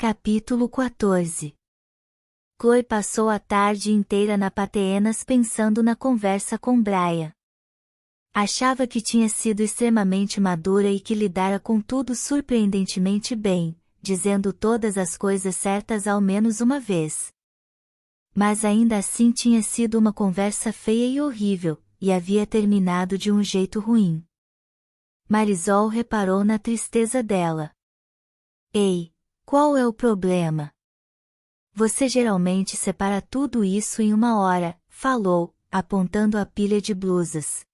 Capítulo 14. Chloe passou a tarde inteira na Pateenas pensando na conversa com Brian. Achava que tinha sido extremamente madura e que lidara com tudo surpreendentemente bem, dizendo todas as coisas certas ao menos uma vez. Mas ainda assim tinha sido uma conversa feia e horrível, e havia terminado de um jeito ruim. Marisol reparou na tristeza dela. Ei! Qual é o problema? Você geralmente separa tudo isso em uma hora, falou, apontando a pilha de blusas.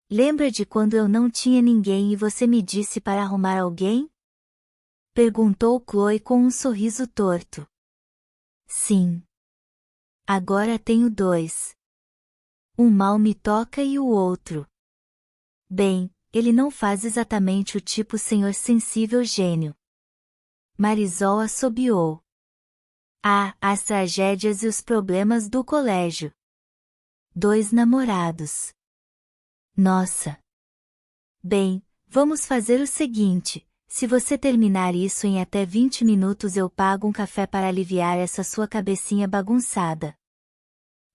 Lembra de quando eu não tinha ninguém e você me disse para arrumar alguém? Perguntou Chloe com um sorriso torto. Sim. Agora tenho dois. Um mal me toca e o outro. Bem, ele não faz exatamente o tipo senhor sensível gênio. Marisol assobiou. Ah, as tragédias e os problemas do colégio. 2 namorados. Nossa. Bem, vamos fazer o seguinte, se você terminar isso em até 20 minutos eu pago um café para aliviar essa sua cabecinha bagunçada.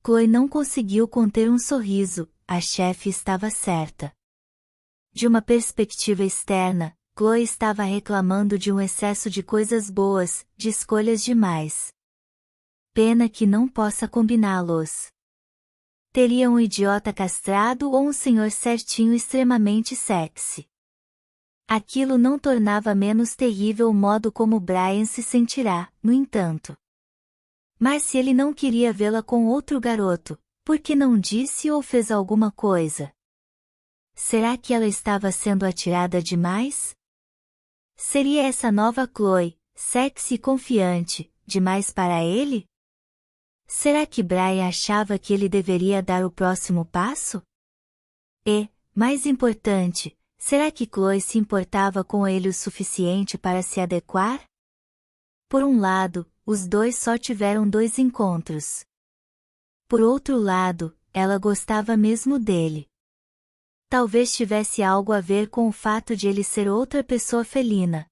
Chloe não conseguiu conter um sorriso, a chefe estava certa. De uma perspectiva externa, Chloe estava reclamando de um excesso de coisas boas, de escolhas demais. Pena que não possa combiná-los. Teria um idiota castrado ou um senhor certinho extremamente sexy. Aquilo não tornava menos terrível o modo como Brian se sentirá, no entanto. Mas se ele não queria vê-la com outro garoto, por que não disse ou fez alguma coisa? Será que ela estava sendo atirada demais? Seria essa nova Chloe, sexy e confiante, demais para ele? Será que Brian achava que ele deveria dar o próximo passo? E, mais importante, será que Chloe se importava com ele o suficiente para se adequar? Por um lado, os dois só tiveram 2 encontros. Por outro lado, ela gostava mesmo dele. Talvez tivesse algo a ver com o fato de ele ser outra pessoa felina.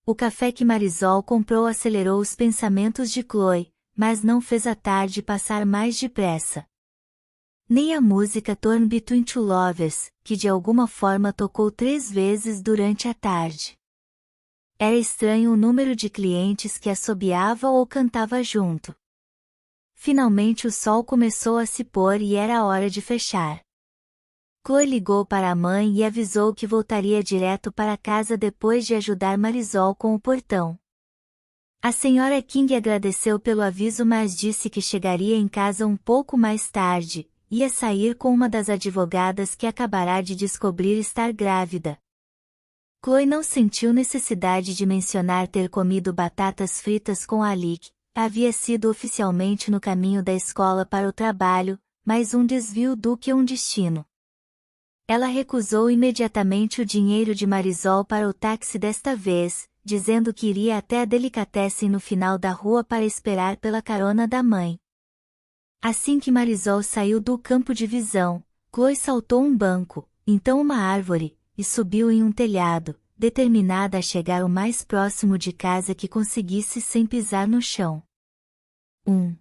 O café que Marisol comprou acelerou os pensamentos de Chloe, mas não fez a tarde passar mais depressa. Nem a música Torn Between Two Lovers, que de alguma forma tocou 3 vezes durante a tarde. Era estranho o número de clientes que assobiava ou cantava junto. Finalmente o sol começou a se pôr e era a hora de fechar. Chloe ligou para a mãe e avisou que voltaria direto para casa depois de ajudar Marisol com o portão. A senhora King agradeceu pelo aviso mas disse que chegaria em casa um pouco mais tarde, ia sair com uma das advogadas que acabará de descobrir estar grávida. Chloe não sentiu necessidade de mencionar ter comido batatas fritas com Alec, havia sido oficialmente no caminho da escola para o trabalho, mais um desvio do que um destino. Ela recusou imediatamente o dinheiro de Marisol para o táxi desta vez, dizendo que iria até a Delicatessen no final da rua para esperar pela carona da mãe. Assim que Marisol saiu do campo de visão, Chloe saltou um banco, então uma árvore, e subiu em um telhado, determinada a chegar o mais próximo de casa que conseguisse sem pisar no chão. 1.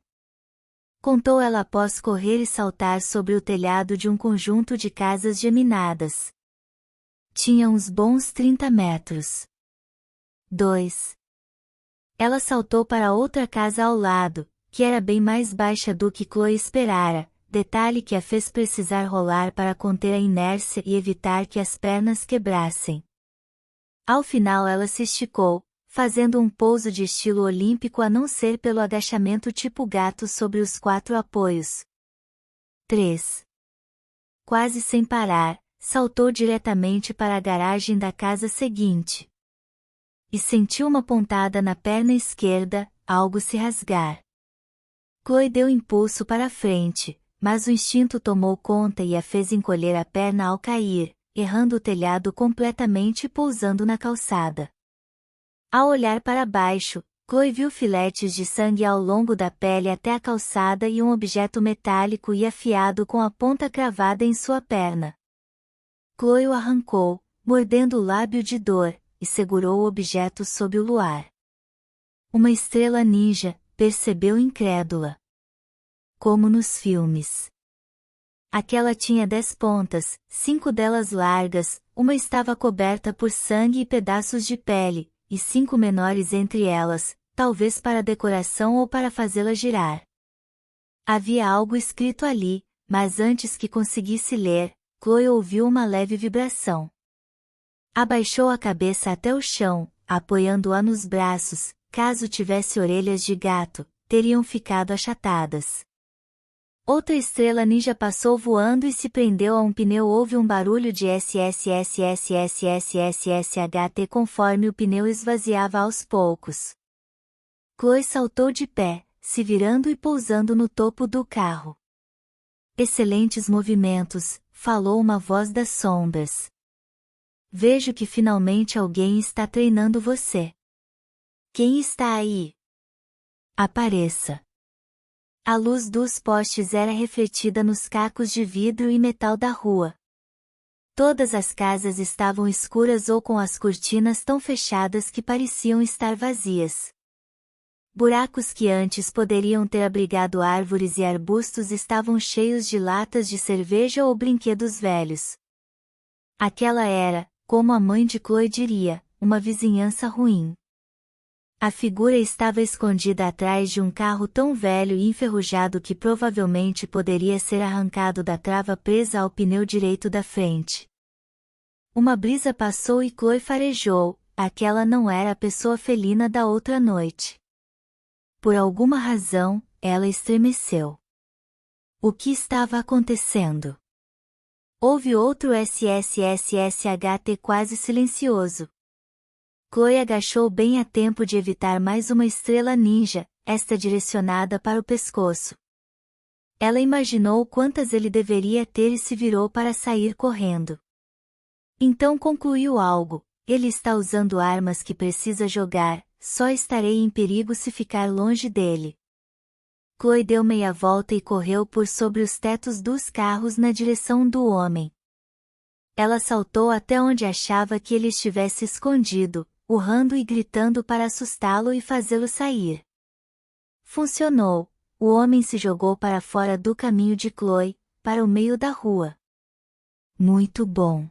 Contou ela após correr e saltar sobre o telhado de um conjunto de casas geminadas. Tinha uns bons 30 metros. 2. Ela saltou para outra casa ao lado, que era bem mais baixa do que Chloe esperara, detalhe que a fez precisar rolar para conter a inércia e evitar que as pernas quebrassem. Ao final ela se esticou, fazendo um pouso de estilo olímpico a não ser pelo agachamento tipo gato sobre os 4 apoios. 3. Quase sem parar, saltou diretamente para a garagem da casa seguinte. E sentiu uma pontada na perna esquerda, algo se rasgar. Chloe deu impulso para a frente, mas o instinto tomou conta e a fez encolher a perna ao cair, errando o telhado completamente e pousando na calçada. Ao olhar para baixo, Chloe viu filetes de sangue ao longo da pele até a calçada e um objeto metálico e afiado com a ponta cravada em sua perna. Chloe o arrancou, mordendo o lábio de dor, e segurou o objeto sob o luar. Uma estrela ninja, percebeu incrédula. Como nos filmes. Aquela tinha 10 pontas, 5 delas largas, uma estava coberta por sangue e pedaços de pele, e 5 menores entre elas, talvez para decoração ou para fazê-la girar. Havia algo escrito ali, mas antes que conseguisse ler, Chloe ouviu uma leve vibração. Abaixou a cabeça até o chão, apoiando-a nos braços. Caso tivesse orelhas de gato, teriam ficado achatadas. Outra estrela ninja passou voando e se prendeu a um pneu. Houve um barulho de SSSSSSSSSHT conforme o pneu esvaziava aos poucos. Chloe saltou de pé, se virando e pousando no topo do carro. Excelentes movimentos, falou uma voz das sombras. Vejo que finalmente alguém está treinando você. Quem está aí? Apareça. A luz dos postes era refletida nos cacos de vidro e metal da rua. Todas as casas estavam escuras ou com as cortinas tão fechadas que pareciam estar vazias. Buracos que antes poderiam ter abrigado árvores e arbustos estavam cheios de latas de cerveja ou brinquedos velhos. Aquela era, como a mãe de Chloe diria, uma vizinhança ruim. A figura estava escondida atrás de um carro tão velho e enferrujado que provavelmente poderia ser arrancado da trava presa ao pneu direito da frente. Uma brisa passou e Chloe farejou, aquela não era a pessoa felina da outra noite. Por alguma razão, ela estremeceu. O que estava acontecendo? Houve outro SSSSHT quase silencioso. Chloe agachou bem a tempo de evitar mais uma estrela ninja, esta direcionada para o pescoço. Ela imaginou quantas ele deveria ter e se virou para sair correndo. Então concluiu algo: ele está usando armas que precisa jogar, só estarei em perigo se ficar longe dele. Chloe deu meia volta e correu por sobre os tetos dos carros na direção do homem. Ela saltou até onde achava que ele estivesse escondido, urrando e gritando para assustá-lo e fazê-lo sair. Funcionou. O homem se jogou para fora do caminho de Chloe, para o meio da rua. Muito bom.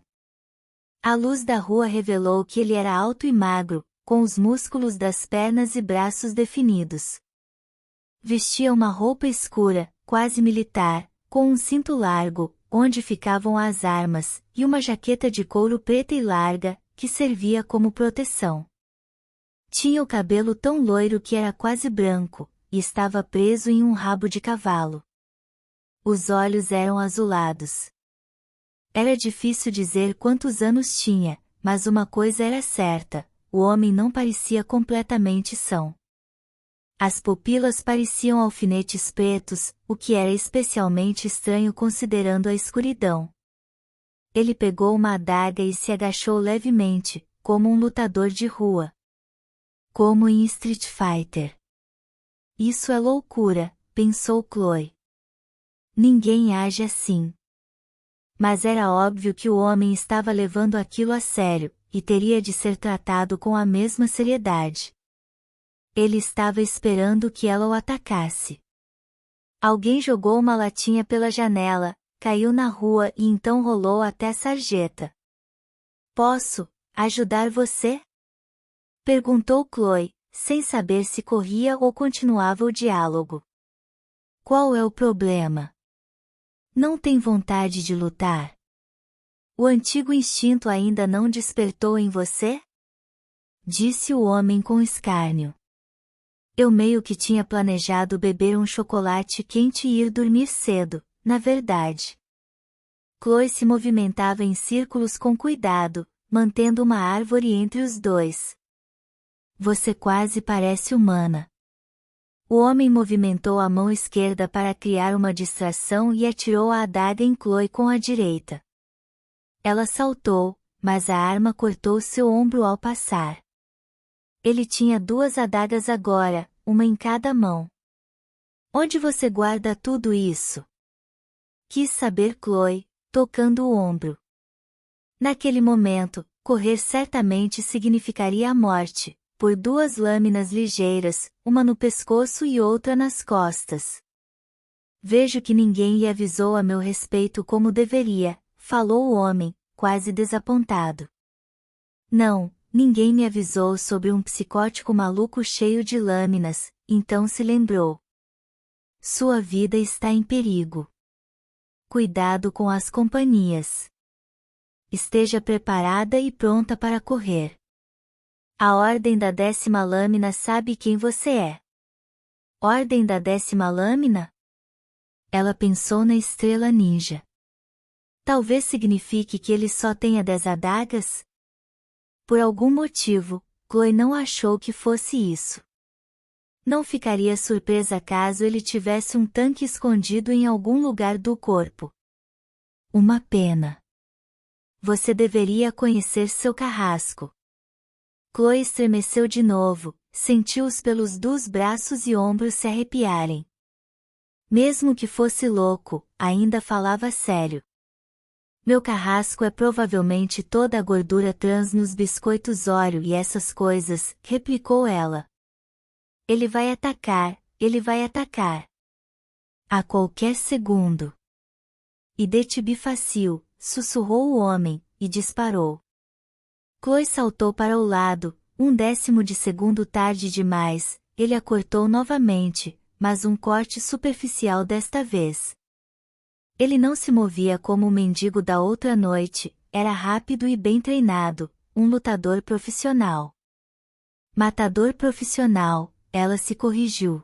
A luz da rua revelou que ele era alto e magro, com os músculos das pernas e braços definidos. Vestia uma roupa escura, quase militar, com um cinto largo, onde ficavam as armas, e uma jaqueta de couro preta e larga, que servia como proteção. Tinha o cabelo tão loiro que era quase branco, e estava preso em um rabo de cavalo. Os olhos eram azulados. Era difícil dizer quantos anos tinha, mas uma coisa era certa: o homem não parecia completamente são. As pupilas pareciam alfinetes pretos, o que era especialmente estranho considerando a escuridão. Ele pegou uma adaga e se agachou levemente, como um lutador de rua. Como em Street Fighter. Isso é loucura, pensou Chloe. Ninguém age assim. Mas era óbvio que o homem estava levando aquilo a sério, e teria de ser tratado com a mesma seriedade. Ele estava esperando que ela o atacasse. Alguém jogou uma latinha pela janela, caiu na rua e então rolou até a sarjeta. Posso ajudar você? Perguntou Chloe, sem saber se corria ou continuava o diálogo. Qual é o problema? Não tem vontade de lutar? O antigo instinto ainda não despertou em você? Disse o homem com escárnio. Eu meio que tinha planejado beber um chocolate quente e ir dormir cedo, na verdade. Chloe se movimentava em círculos com cuidado, mantendo uma árvore entre os dois. Você quase parece humana. O homem movimentou a mão esquerda para criar uma distração e atirou a adaga em Chloe com a direita. Ela saltou, mas a arma cortou seu ombro ao passar. Ele tinha 2 adagas agora, uma em cada mão. Onde você guarda tudo isso? Quis saber Chloe, tocando o ombro. Naquele momento, correr certamente significaria a morte, por 2 lâminas ligeiras, uma no pescoço e outra nas costas. Vejo que ninguém lhe avisou a meu respeito como deveria, falou o homem, quase desapontado. Não, ninguém me avisou sobre um psicótico maluco cheio de lâminas, então se lembrou. Sua vida está em perigo. Cuidado com as companhias. Esteja preparada e pronta para correr. A ordem da 10ª lâmina sabe quem você é. Ordem da 10ª lâmina? Ela pensou na estrela ninja. Talvez signifique que ele só tenha 10 adagas? Por algum motivo, Chloe não achou que fosse isso. Não ficaria surpresa caso ele tivesse um tanque escondido em algum lugar do corpo. Uma pena. Você deveria conhecer seu carrasco. Chloe estremeceu de novo, sentiu os pelos dos braços e ombros se arrepiarem. Mesmo que fosse louco, ainda falava sério. Meu carrasco é provavelmente toda a gordura trans nos biscoitos Oreo e essas coisas, replicou ela. Ele vai atacar, ele vai atacar. A qualquer segundo. E de-te fácil, sussurrou o homem, e disparou. Chloe saltou para o lado, 1/10 de segundo tarde demais, ele a cortou novamente, mas um corte superficial desta vez. Ele não se movia como o mendigo da outra noite, era rápido e bem treinado, um lutador profissional. Matador profissional, ela se corrigiu.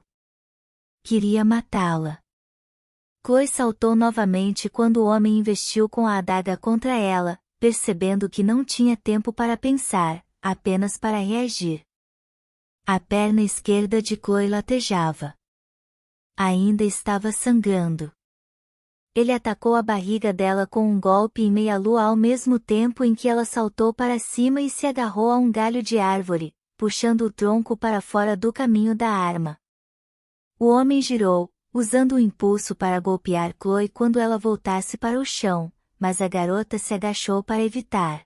Queria matá-la. Chloe saltou novamente quando o homem investiu com a adaga contra ela, percebendo que não tinha tempo para pensar, apenas para reagir. A perna esquerda de Chloe latejava. Ainda estava sangrando. Ele atacou a barriga dela com um golpe em meia-lua ao mesmo tempo em que ela saltou para cima e se agarrou a um galho de árvore, puxando o tronco para fora do caminho da arma. O homem girou, usando o impulso para golpear Chloe quando ela voltasse para o chão, mas a garota se agachou para evitar.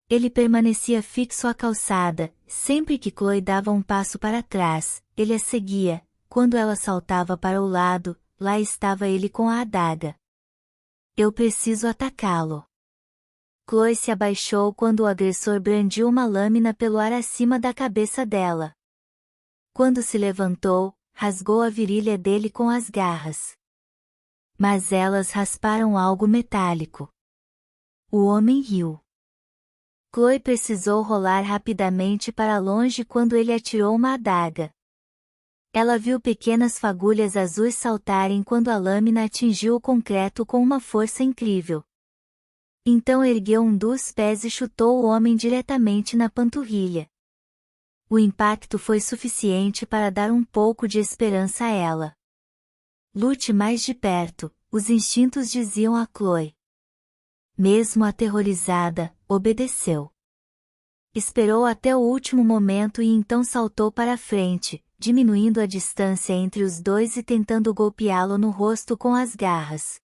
Ele permanecia fixo à calçada, sempre que Chloe dava um passo para trás, ele a seguia, quando ela saltava para o lado, lá estava ele com a adaga. Eu preciso atacá-lo. Chloe se abaixou quando o agressor brandiu uma lâmina pelo ar acima da cabeça dela. Quando se levantou, rasgou a virilha dele com as garras. Mas elas rasparam algo metálico. O homem riu. Chloe precisou rolar rapidamente para longe quando ele atirou uma adaga. Ela viu pequenas fagulhas azuis saltarem quando a lâmina atingiu o concreto com uma força incrível. Então ergueu um dos pés e chutou o homem diretamente na panturrilha. O impacto foi suficiente para dar um pouco de esperança a ela. Lute mais de perto, os instintos diziam a Chloe. Mesmo aterrorizada, obedeceu. Esperou até o último momento e então saltou para a frente, diminuindo a distância entre os dois e tentando golpeá-lo no rosto com as garras.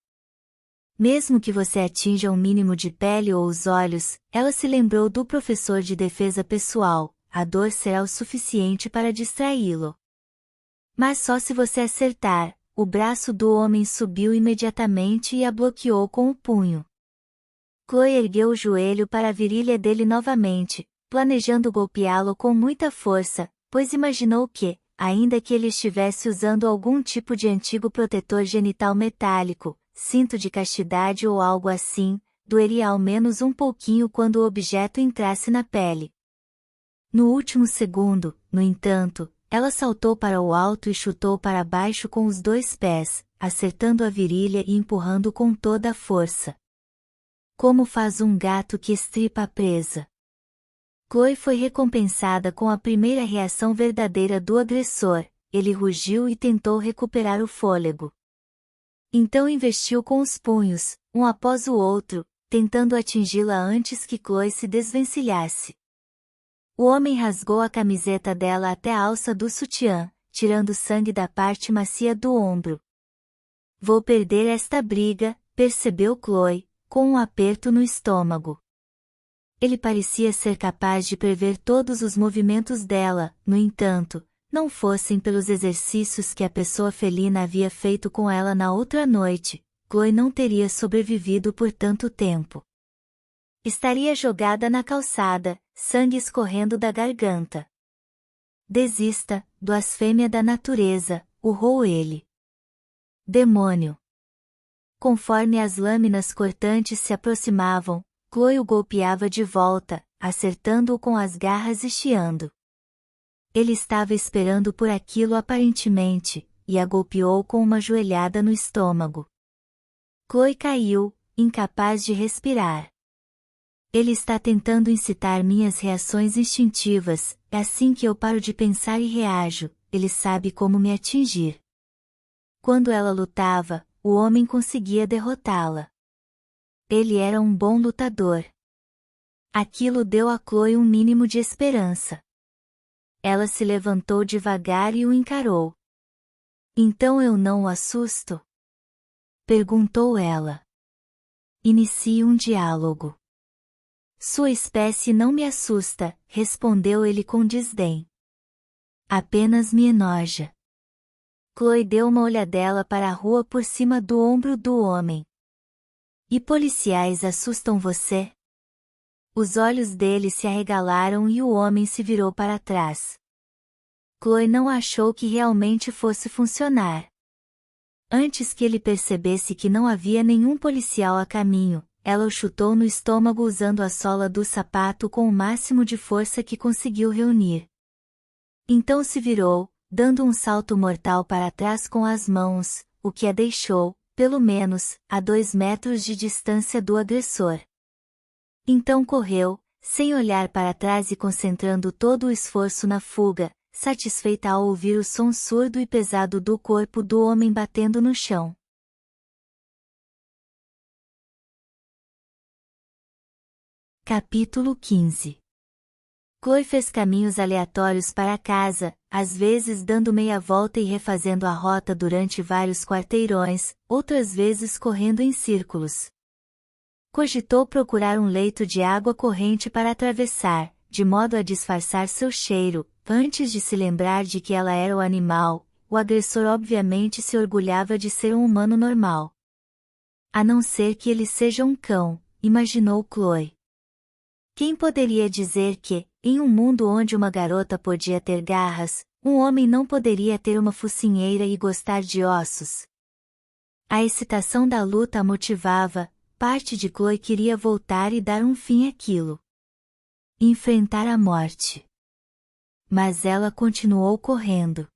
Mesmo que você atinja um mínimo de pele ou os olhos, ela se lembrou do professor de defesa pessoal, a dor será o suficiente para distraí-lo. Mas só se você acertar, o braço do homem subiu imediatamente e a bloqueou com o punho. Chloe ergueu o joelho para a virilha dele novamente, planejando golpeá-lo com muita força, pois imaginou que, ainda que ele estivesse usando algum tipo de antigo protetor genital metálico, cinto de castidade ou algo assim, doeria ao menos um pouquinho quando o objeto entrasse na pele. No último segundo, no entanto, ela saltou para o alto e chutou para baixo com os 2 pés, acertando a virilha e empurrando com toda a força. Como faz um gato que estripa a presa. Chloe foi recompensada com a primeira reação verdadeira do agressor, ele rugiu e tentou recuperar o fôlego. Então investiu com os punhos, um após o outro, tentando atingi-la antes que Chloe se desvencilhasse. O homem rasgou a camiseta dela até a alça do sutiã, tirando sangue da parte macia do ombro. Vou perder esta briga, percebeu Chloe, com um aperto no estômago. Ele parecia ser capaz de prever todos os movimentos dela, no entanto, não fossem pelos exercícios que a pessoa felina havia feito com ela na outra noite, Chloe não teria sobrevivido por tanto tempo. Estaria jogada na calçada, sangue escorrendo da garganta. Desista, blasfêmia da natureza, urrou ele. Demônio! Conforme as lâminas cortantes se aproximavam, Chloe o golpeava de volta, acertando-o com as garras e chiando. Ele estava esperando por aquilo aparentemente, e a golpeou com uma joelhada no estômago. Chloe caiu, incapaz de respirar. Ele está tentando incitar minhas reações instintivas, é assim que eu paro de pensar e reajo, ele sabe como me atingir. Quando ela lutava, o homem conseguia derrotá-la. Ele era um bom lutador. Aquilo deu a Chloe um mínimo de esperança. Ela se levantou devagar e o encarou. Então eu não o assusto? Perguntou ela. Inicie um diálogo. Sua espécie não me assusta, respondeu ele com desdém. Apenas me enoja. Chloe deu uma olhadela para a rua por cima do ombro do homem. E policiais assustam você? Os olhos dele se arregalaram e o homem se virou para trás. Chloe não achou que realmente fosse funcionar. Antes que ele percebesse que não havia nenhum policial a caminho, ela o chutou no estômago usando a sola do sapato com o máximo de força que conseguiu reunir. Então se virou, dando um salto mortal para trás com as mãos, o que a deixou, pelo menos, a 2 metros de distância do agressor. Então correu, sem olhar para trás e concentrando todo o esforço na fuga, satisfeita ao ouvir o som surdo e pesado do corpo do homem batendo no chão. Capítulo 15. Chloe fez caminhos aleatórios para casa, às vezes dando meia volta e refazendo a rota durante vários quarteirões, outras vezes correndo em círculos. Cogitou procurar um leito de água corrente para atravessar, de modo a disfarçar seu cheiro, antes de se lembrar de que ela era o animal. O agressor obviamente se orgulhava de ser um humano normal. A não ser que ele seja um cão, imaginou Chloe. Quem poderia dizer que, em um mundo onde uma garota podia ter garras, um homem não poderia ter uma focinheira e gostar de ossos? A excitação da luta a motivava, parte de Chloe queria voltar e dar um fim àquilo. Enfrentar a morte. Mas ela continuou correndo.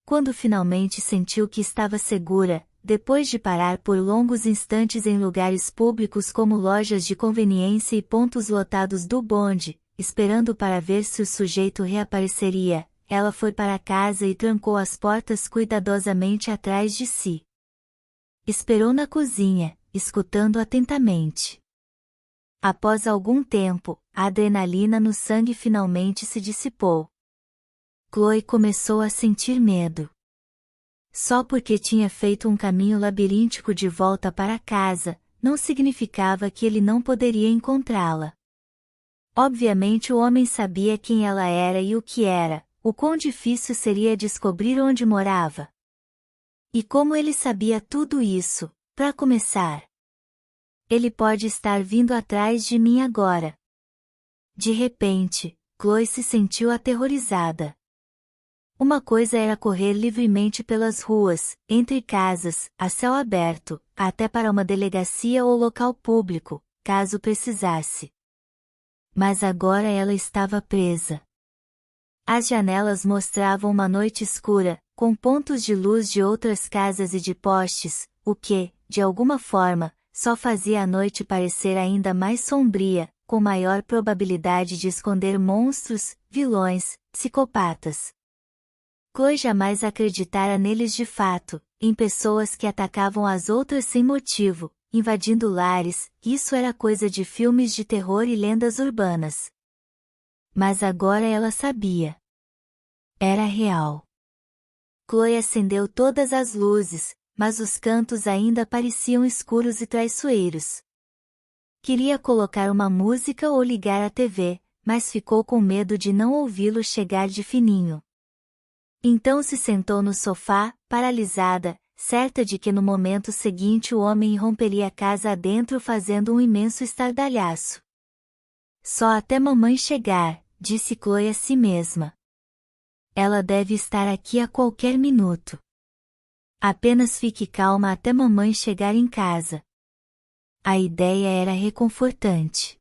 Quando finalmente sentiu que estava segura, depois de parar por longos instantes em lugares públicos como lojas de conveniência e pontos lotados do bonde, esperando para ver se o sujeito reapareceria, ela foi para casa e trancou as portas cuidadosamente atrás de si. Esperou na cozinha, escutando atentamente. Após algum tempo, a adrenalina no sangue finalmente se dissipou. Chloe começou a sentir medo. Só porque tinha feito um caminho labiríntico de volta para casa, não significava que ele não poderia encontrá-la. Obviamente o homem sabia quem ela era e o que era, o quão difícil seria descobrir onde morava. E como ele sabia tudo isso, para começar? Ele pode estar vindo atrás de mim agora. De repente, Chloe se sentiu aterrorizada. Uma coisa era correr livremente pelas ruas, entre casas, a céu aberto, até para uma delegacia ou local público, caso precisasse. Mas agora ela estava presa. As janelas mostravam uma noite escura, com pontos de luz de outras casas e de postes, o que, de alguma forma, só fazia a noite parecer ainda mais sombria, com maior probabilidade de esconder monstros, vilões, psicopatas. Chloe jamais acreditara neles de fato, em pessoas que atacavam as outras sem motivo, invadindo lares, isso era coisa de filmes de terror e lendas urbanas. Mas agora ela sabia. Era real. Chloe acendeu todas as luzes, mas os cantos ainda pareciam escuros e traiçoeiros. Queria colocar uma música ou ligar a TV, mas ficou com medo de não ouvi-lo chegar de fininho. Então se sentou no sofá, paralisada, certa de que no momento seguinte o homem irromperia a casa adentro fazendo um imenso estardalhaço. Só até mamãe chegar, disse Chloe a si mesma. Ela deve estar aqui a qualquer minuto. Apenas fique calma até mamãe chegar em casa. A ideia era reconfortante.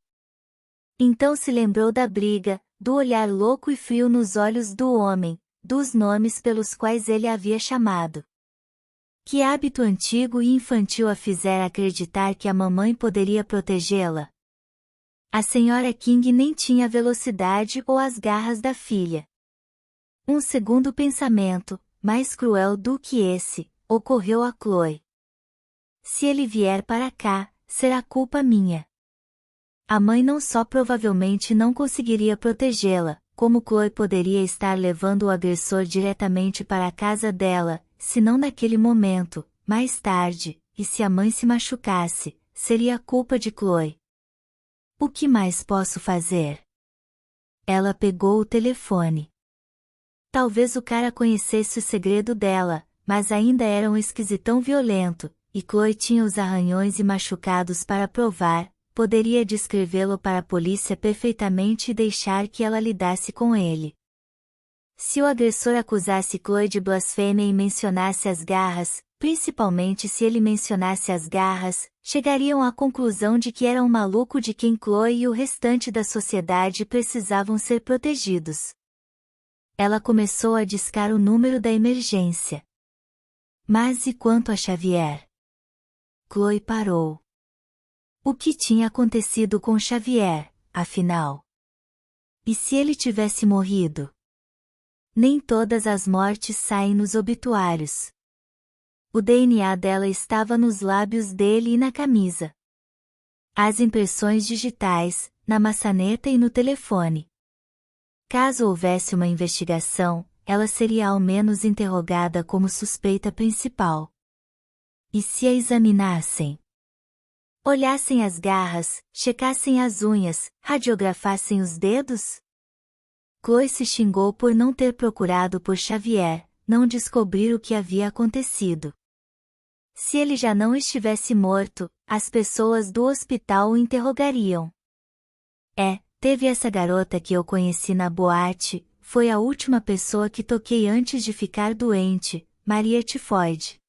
Então se lembrou da briga, do olhar louco e frio nos olhos do homem, dos nomes pelos quais ele a havia chamado. Que hábito antigo e infantil a fizera acreditar que a mamãe poderia protegê-la? A senhora King nem tinha a velocidade ou as garras da filha. Um segundo pensamento, mais cruel do que esse, ocorreu a Chloe. Se ele vier para cá, será culpa minha. A mãe não só provavelmente não conseguiria protegê-la, como Chloe poderia estar levando o agressor diretamente para a casa dela, se não naquele momento, mais tarde, e se a mãe se machucasse, seria culpa de Chloe. O que mais posso fazer? Ela pegou o telefone. Talvez o cara conhecesse o segredo dela, mas ainda era um esquisitão violento, e Chloe tinha os arranhões e machucados para provar, poderia descrevê-lo para a polícia perfeitamente e deixar que ela lidasse com ele. Se o agressor acusasse Chloe de blasfêmia e mencionasse as garras, principalmente se ele mencionasse as garras, chegariam à conclusão de que era um maluco de quem Chloe e o restante da sociedade precisavam ser protegidos. Ela começou a discar o número da emergência. Mas e quanto a Xavier? Chloe parou. O que tinha acontecido com Xavier, afinal? E se ele tivesse morrido? Nem todas as mortes saem nos obituários. O DNA dela estava nos lábios dele e na camisa. As impressões digitais, na maçaneta e no telefone. Caso houvesse uma investigação, ela seria ao menos interrogada como suspeita principal. E se a examinassem? Olhassem as garras, checassem as unhas, radiografassem os dedos? Chloe se xingou por não ter procurado por Xavier, não descobrir o que havia acontecido. Se ele já não estivesse morto, as pessoas do hospital o interrogariam. Teve essa garota que eu conheci na boate, foi a última pessoa que toquei antes de ficar doente, Maria Tifoide.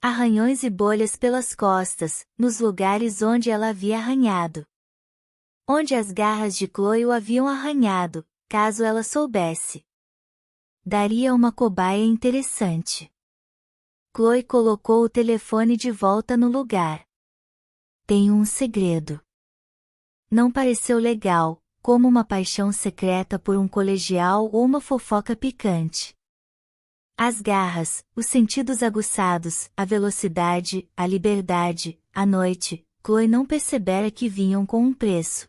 Arranhões e bolhas pelas costas, nos lugares onde ela havia arranhado. Onde as garras de Chloe o haviam arranhado, caso ela soubesse. Daria uma cobaia interessante. Chloe colocou o telefone de volta no lugar. Tenho um segredo. Não pareceu legal, como uma paixão secreta por um colegial ou uma fofoca picante. As garras, os sentidos aguçados, a velocidade, a liberdade, a noite, Chloe não percebera que vinham com um preço.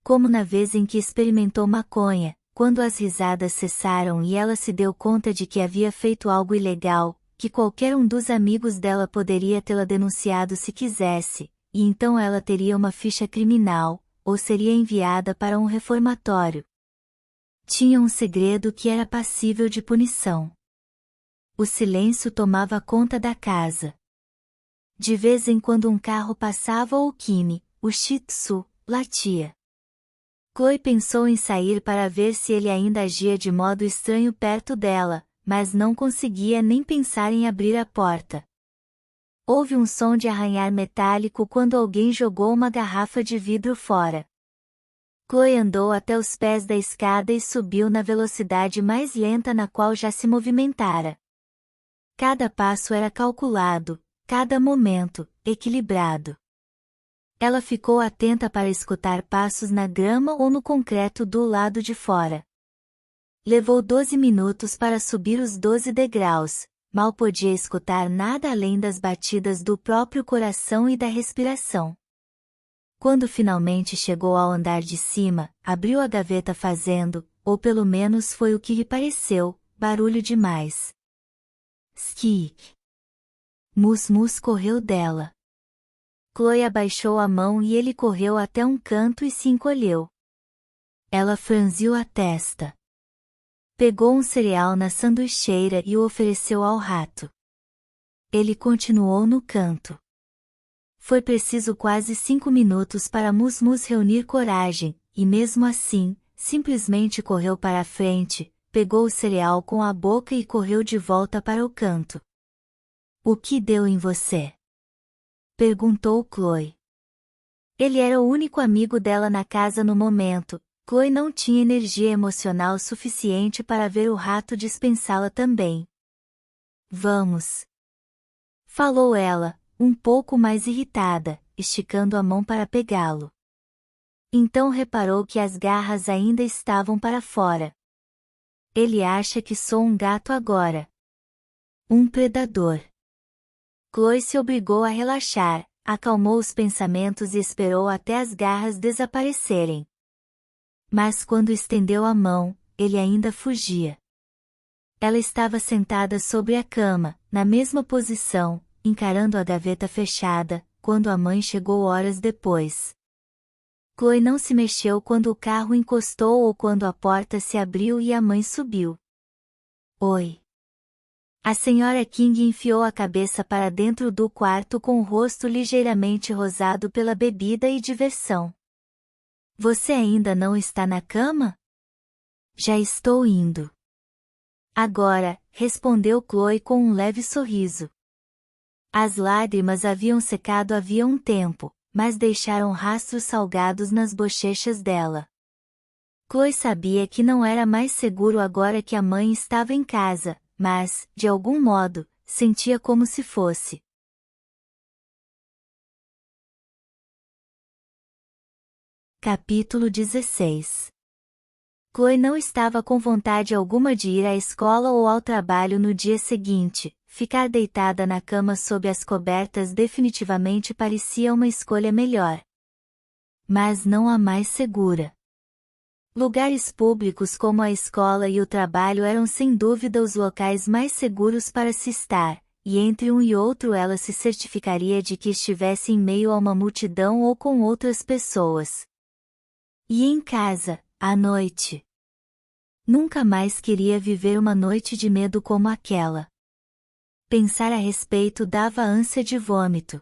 Como na vez em que experimentou maconha, quando as risadas cessaram e ela se deu conta de que havia feito algo ilegal, que qualquer um dos amigos dela poderia tê-la denunciado se quisesse, e então ela teria uma ficha criminal, ou seria enviada para um reformatório. Tinha um segredo que era passível de punição. O silêncio tomava conta da casa. De vez em quando um carro passava ou Kimi, o Shih Tzu, latia. Chloe pensou em sair para ver se ele ainda agia de modo estranho perto dela, mas não conseguia nem pensar em abrir a porta. Houve um som de arranhar metálico quando alguém jogou uma garrafa de vidro fora. Chloe andou até os pés da escada e subiu na velocidade mais lenta na qual já se movimentara. Cada passo era calculado, cada momento, equilibrado. Ela ficou atenta para escutar passos na grama ou no concreto do lado de fora. Levou 12 minutos para subir os 12 degraus, mal podia escutar nada além das batidas do próprio coração e da respiração. Quando finalmente chegou ao andar de cima, abriu a gaveta fazendo, ou pelo menos foi o que lhe pareceu, barulho demais. Skik. Mus-mus correu dela. Chloe abaixou a mão e ele correu até um canto e se encolheu. Ela franziu a testa. Pegou um cereal na sanduicheira e o ofereceu ao rato. Ele continuou no canto. Foi preciso quase 5 minutos para Mus Mus reunir coragem, e mesmo assim, simplesmente correu para a frente, pegou o cereal com a boca e correu de volta para o canto. O que deu em você? Perguntou Chloe. Ele era o único amigo dela na casa no momento. Chloe não tinha energia emocional suficiente para ver o rato dispensá-la também. Vamos. Falou ela, um pouco mais irritada, esticando a mão para pegá-lo. Então reparou que as garras ainda estavam para fora. Ele acha que sou um gato agora. Um predador. Chloe se obrigou a relaxar, acalmou os pensamentos e esperou até as garras desaparecerem. Mas quando estendeu a mão, ele ainda fugia. Ela estava sentada sobre a cama, na mesma posição, encarando a gaveta fechada, quando a mãe chegou horas depois. Chloe não se mexeu quando o carro encostou ou quando a porta se abriu e a mãe subiu. Oi. A senhora King enfiou a cabeça para dentro do quarto com o rosto ligeiramente rosado pela bebida e diversão. Você ainda não está na cama? Já estou indo. Agora, respondeu Chloe com um leve sorriso. As lágrimas haviam secado havia um tempo, mas deixaram rastros salgados nas bochechas dela. Chloe sabia que não era mais seguro agora que a mãe estava em casa, mas, de algum modo, sentia como se fosse. Capítulo 16. Chloe não estava com vontade alguma de ir à escola ou ao trabalho no dia seguinte. Ficar deitada na cama sob as cobertas definitivamente parecia uma escolha melhor. Mas não a mais segura. Lugares públicos como a escola e o trabalho eram sem dúvida os locais mais seguros para se estar, e entre um e outro ela se certificaria de que estivesse em meio a uma multidão ou com outras pessoas. E em casa, à noite. Nunca mais queria viver uma noite de medo como aquela. Pensar a respeito dava ânsia de vômito.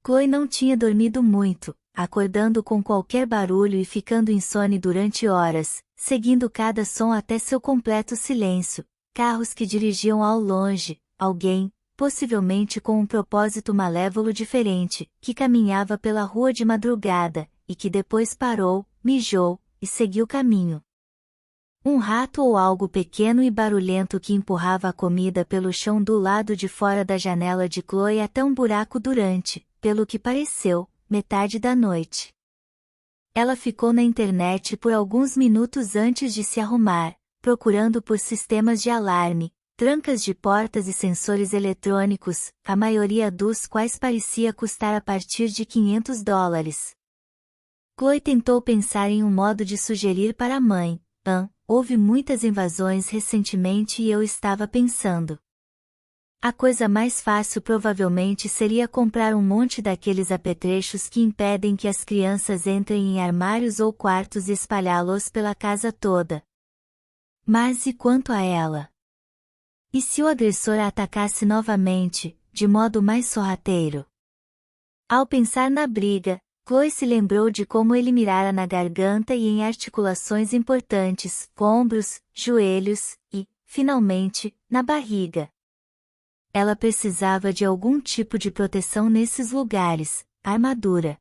Chloe não tinha dormido muito, acordando com qualquer barulho e ficando insone durante horas, seguindo cada som até seu completo silêncio, carros que dirigiam ao longe, alguém, possivelmente com um propósito malévolo diferente, que caminhava pela rua de madrugada, e que depois parou, mijou, e seguiu caminho. Um rato ou algo pequeno e barulhento que empurrava a comida pelo chão do lado de fora da janela de Chloe até um buraco durante, pelo que pareceu, metade da noite. Ela ficou na internet por alguns minutos antes de se arrumar, procurando por sistemas de alarme, trancas de portas e sensores eletrônicos, a maioria dos quais parecia custar a partir de $500. Chloe tentou pensar em um modo de sugerir para a mãe. Houve muitas invasões recentemente e eu estava pensando. A coisa mais fácil provavelmente seria comprar um monte daqueles apetrechos que impedem que as crianças entrem em armários ou quartos e espalhá-los pela casa toda. Mas e quanto a ela? E se o agressor a atacasse novamente, de modo mais sorrateiro? Ao pensar na briga, Chloe se lembrou de como ele mirara na garganta e em articulações importantes, ombros, joelhos, e, finalmente, na barriga. Ela precisava de algum tipo de proteção nesses lugares, armadura.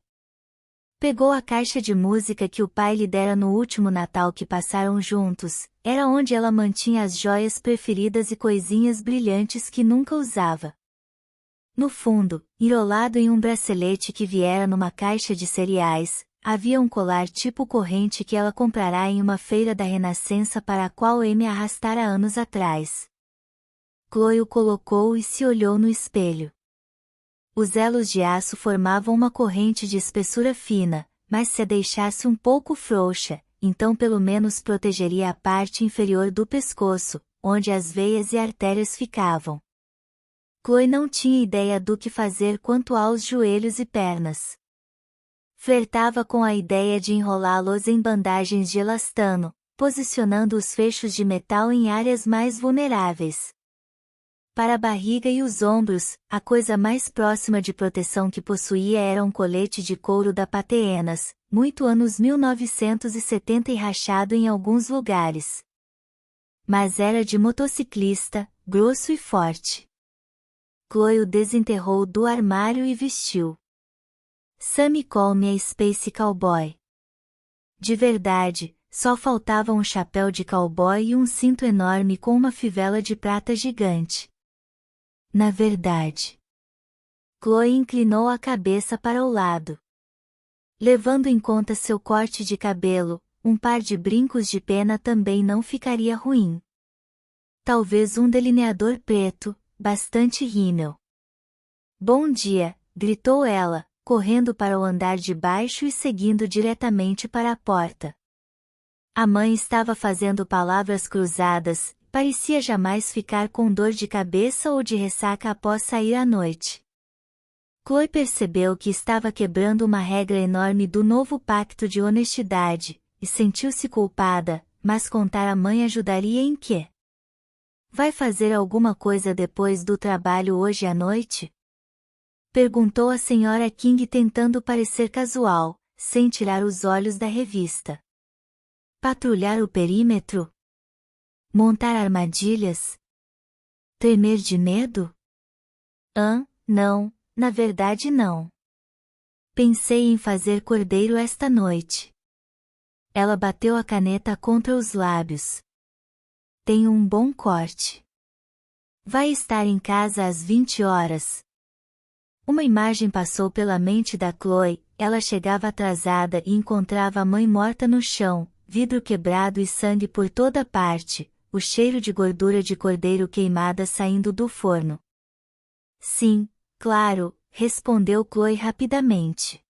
Pegou a caixa de música que o pai lhe dera no último Natal que passaram juntos, era onde ela mantinha as joias preferidas e coisinhas brilhantes que nunca usava. No fundo, enrolado em um bracelete que viera numa caixa de cereais, havia um colar tipo corrente que ela comprará em uma feira da Renascença para a qual Amy arrastara anos atrás. Chloe o colocou e se olhou no espelho. Os elos de aço formavam uma corrente de espessura fina, mas se a deixasse um pouco frouxa, então pelo menos protegeria a parte inferior do pescoço, onde as veias e artérias ficavam. Chloe não tinha ideia do que fazer quanto aos joelhos e pernas. Flertava com a ideia de enrolá-los em bandagens de elastano, posicionando os fechos de metal em áreas mais vulneráveis. Para a barriga e os ombros, a coisa mais próxima de proteção que possuía era um colete de couro da Pateenas, muito anos 1970 e rachado em alguns lugares. Mas era de motociclista, grosso e forte. Chloe o desenterrou do armário e vestiu. Sammy call me a Space Cowboy. De verdade, só faltava um chapéu de cowboy e um cinto enorme com uma fivela de prata gigante. Na verdade. Chloe inclinou a cabeça para o lado. Levando em conta seu corte de cabelo, um par de brincos de pena também não ficaria ruim. Talvez um delineador preto, bastante rímel. Bom dia, gritou ela, correndo para o andar de baixo e seguindo diretamente para a porta. A mãe estava fazendo palavras cruzadas, parecia jamais ficar com dor de cabeça ou de ressaca após sair à noite. Chloe percebeu que estava quebrando uma regra enorme do novo pacto de honestidade, e sentiu-se culpada, mas contar à mãe ajudaria em quê? Vai fazer alguma coisa depois do trabalho hoje à noite? Perguntou a senhora King tentando parecer casual, sem tirar os olhos da revista. Patrulhar o perímetro? Montar armadilhas? Tremer de medo? Não, na verdade não. Pensei em fazer cordeiro esta noite. Ela bateu a caneta contra os lábios. Tenho um bom corte. Vai estar em casa às 20 horas. Uma imagem passou pela mente da Chloe, ela chegava atrasada e encontrava a mãe morta no chão, vidro quebrado e sangue por toda parte, o cheiro de gordura de cordeiro queimada saindo do forno. Sim, claro, respondeu Chloe rapidamente.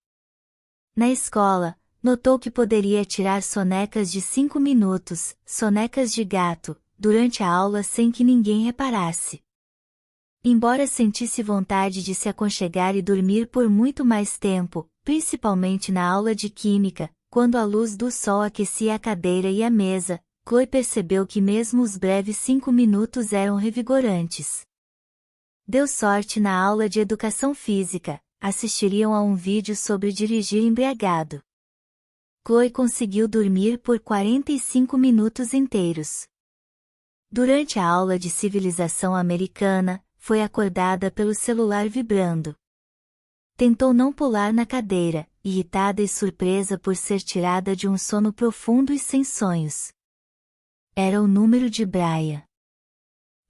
Na escola, notou que poderia tirar sonecas de 5 minutos, sonecas de gato, durante a aula sem que ninguém reparasse. Embora sentisse vontade de se aconchegar e dormir por muito mais tempo, principalmente na aula de química, quando a luz do sol aquecia a cadeira e a mesa, Chloe percebeu que mesmo os breves 5 minutos eram revigorantes. Deu sorte na aula de educação física, assistiriam a um vídeo sobre dirigir embriagado. Chloe conseguiu dormir por 45 minutos inteiros. Durante a aula de civilização americana, foi acordada pelo celular vibrando. Tentou não pular na cadeira, irritada e surpresa por ser tirada de um sono profundo e sem sonhos. Era o número de Brian.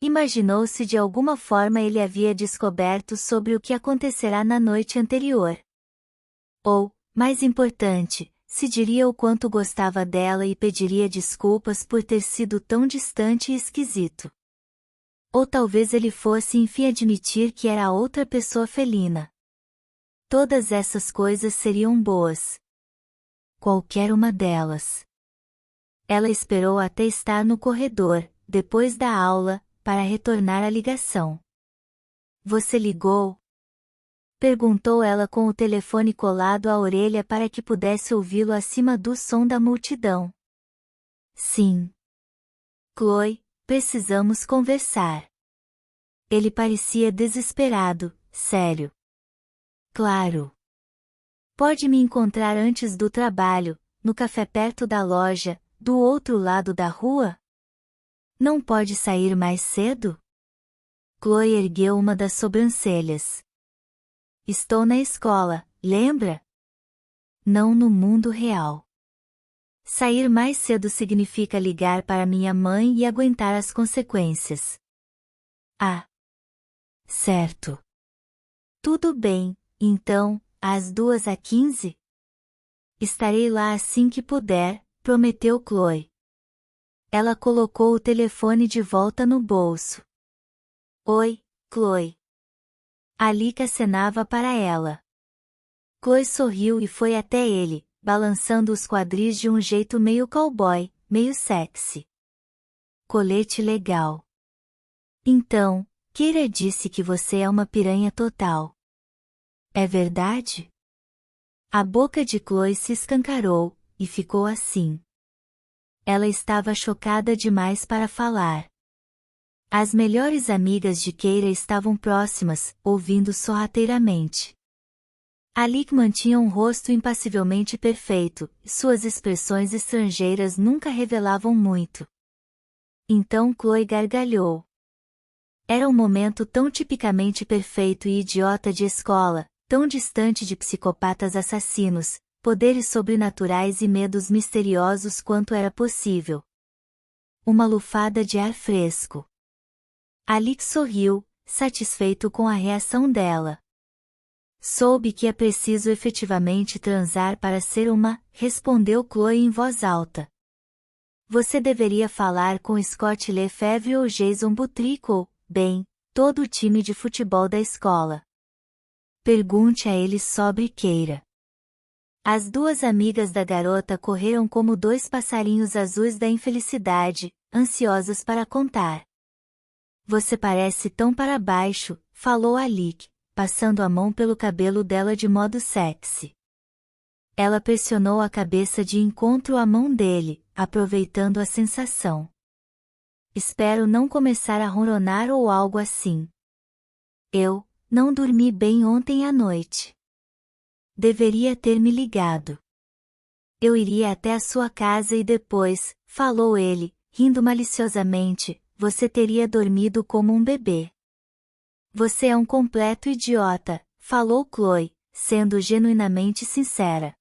Imaginou se de alguma forma ele havia descoberto sobre o que acontecerá na noite anterior. Ou, mais importante, se diria o quanto gostava dela e pediria desculpas por ter sido tão distante e esquisito. Ou talvez ele fosse enfim admitir que era outra pessoa felina. Todas essas coisas seriam boas. Qualquer uma delas. Ela esperou até estar no corredor, depois da aula, para retornar a ligação. Você ligou? Perguntou ela com o telefone colado à orelha para que pudesse ouvi-lo acima do som da multidão. Sim. Chloe, precisamos conversar. Ele parecia desesperado, sério. Claro. Pode me encontrar antes do trabalho, no café perto da loja, do outro lado da rua? Não pode sair mais cedo? Chloe ergueu uma das sobrancelhas. Estou na escola, lembra? Não no mundo real. Sair mais cedo significa ligar para minha mãe e aguentar as consequências. Ah. Certo. Tudo bem, então, às 2h15? Estarei lá assim que puder, prometeu Chloe. Ela colocou o telefone de volta no bolso. Oi, Chloe. Alika acenava para ela. Chloe sorriu e foi até ele, balançando os quadris de um jeito meio cowboy, meio sexy. Colete legal. Então, Keira disse que você é uma piranha total. É verdade? A boca de Chloe se escancarou, e ficou assim. Ela estava chocada demais para falar. As melhores amigas de Keira estavam próximas, ouvindo sorrateiramente. Alec mantinha um rosto impassivelmente perfeito, e suas expressões estrangeiras nunca revelavam muito. Então Chloe gargalhou. Era um momento tão tipicamente perfeito e idiota de escola, tão distante de psicopatas assassinos, poderes sobrenaturais e medos misteriosos quanto era possível. Uma lufada de ar fresco. Alec sorriu, satisfeito com a reação dela. Soube que é preciso efetivamente transar para ser uma, respondeu Chloe em voz alta. Você deveria falar com Scott Lefevre ou Jason Buttrick ou, bem, todo o time de futebol da escola. Pergunte a eles sobre Keira. As duas amigas da garota correram como dois passarinhos azuis da infelicidade, ansiosas para contar. Você parece tão para baixo, falou Alec, passando a mão pelo cabelo dela de modo sexy. Ela pressionou a cabeça de encontro à mão dele, aproveitando a sensação. Espero não começar a ronronar ou algo assim. Eu não dormi bem ontem à noite. Deveria ter me ligado. Eu iria até a sua casa e depois, falou ele, rindo maliciosamente, você teria dormido como um bebê. Você é um completo idiota, falou Chloe, sendo genuinamente sincera.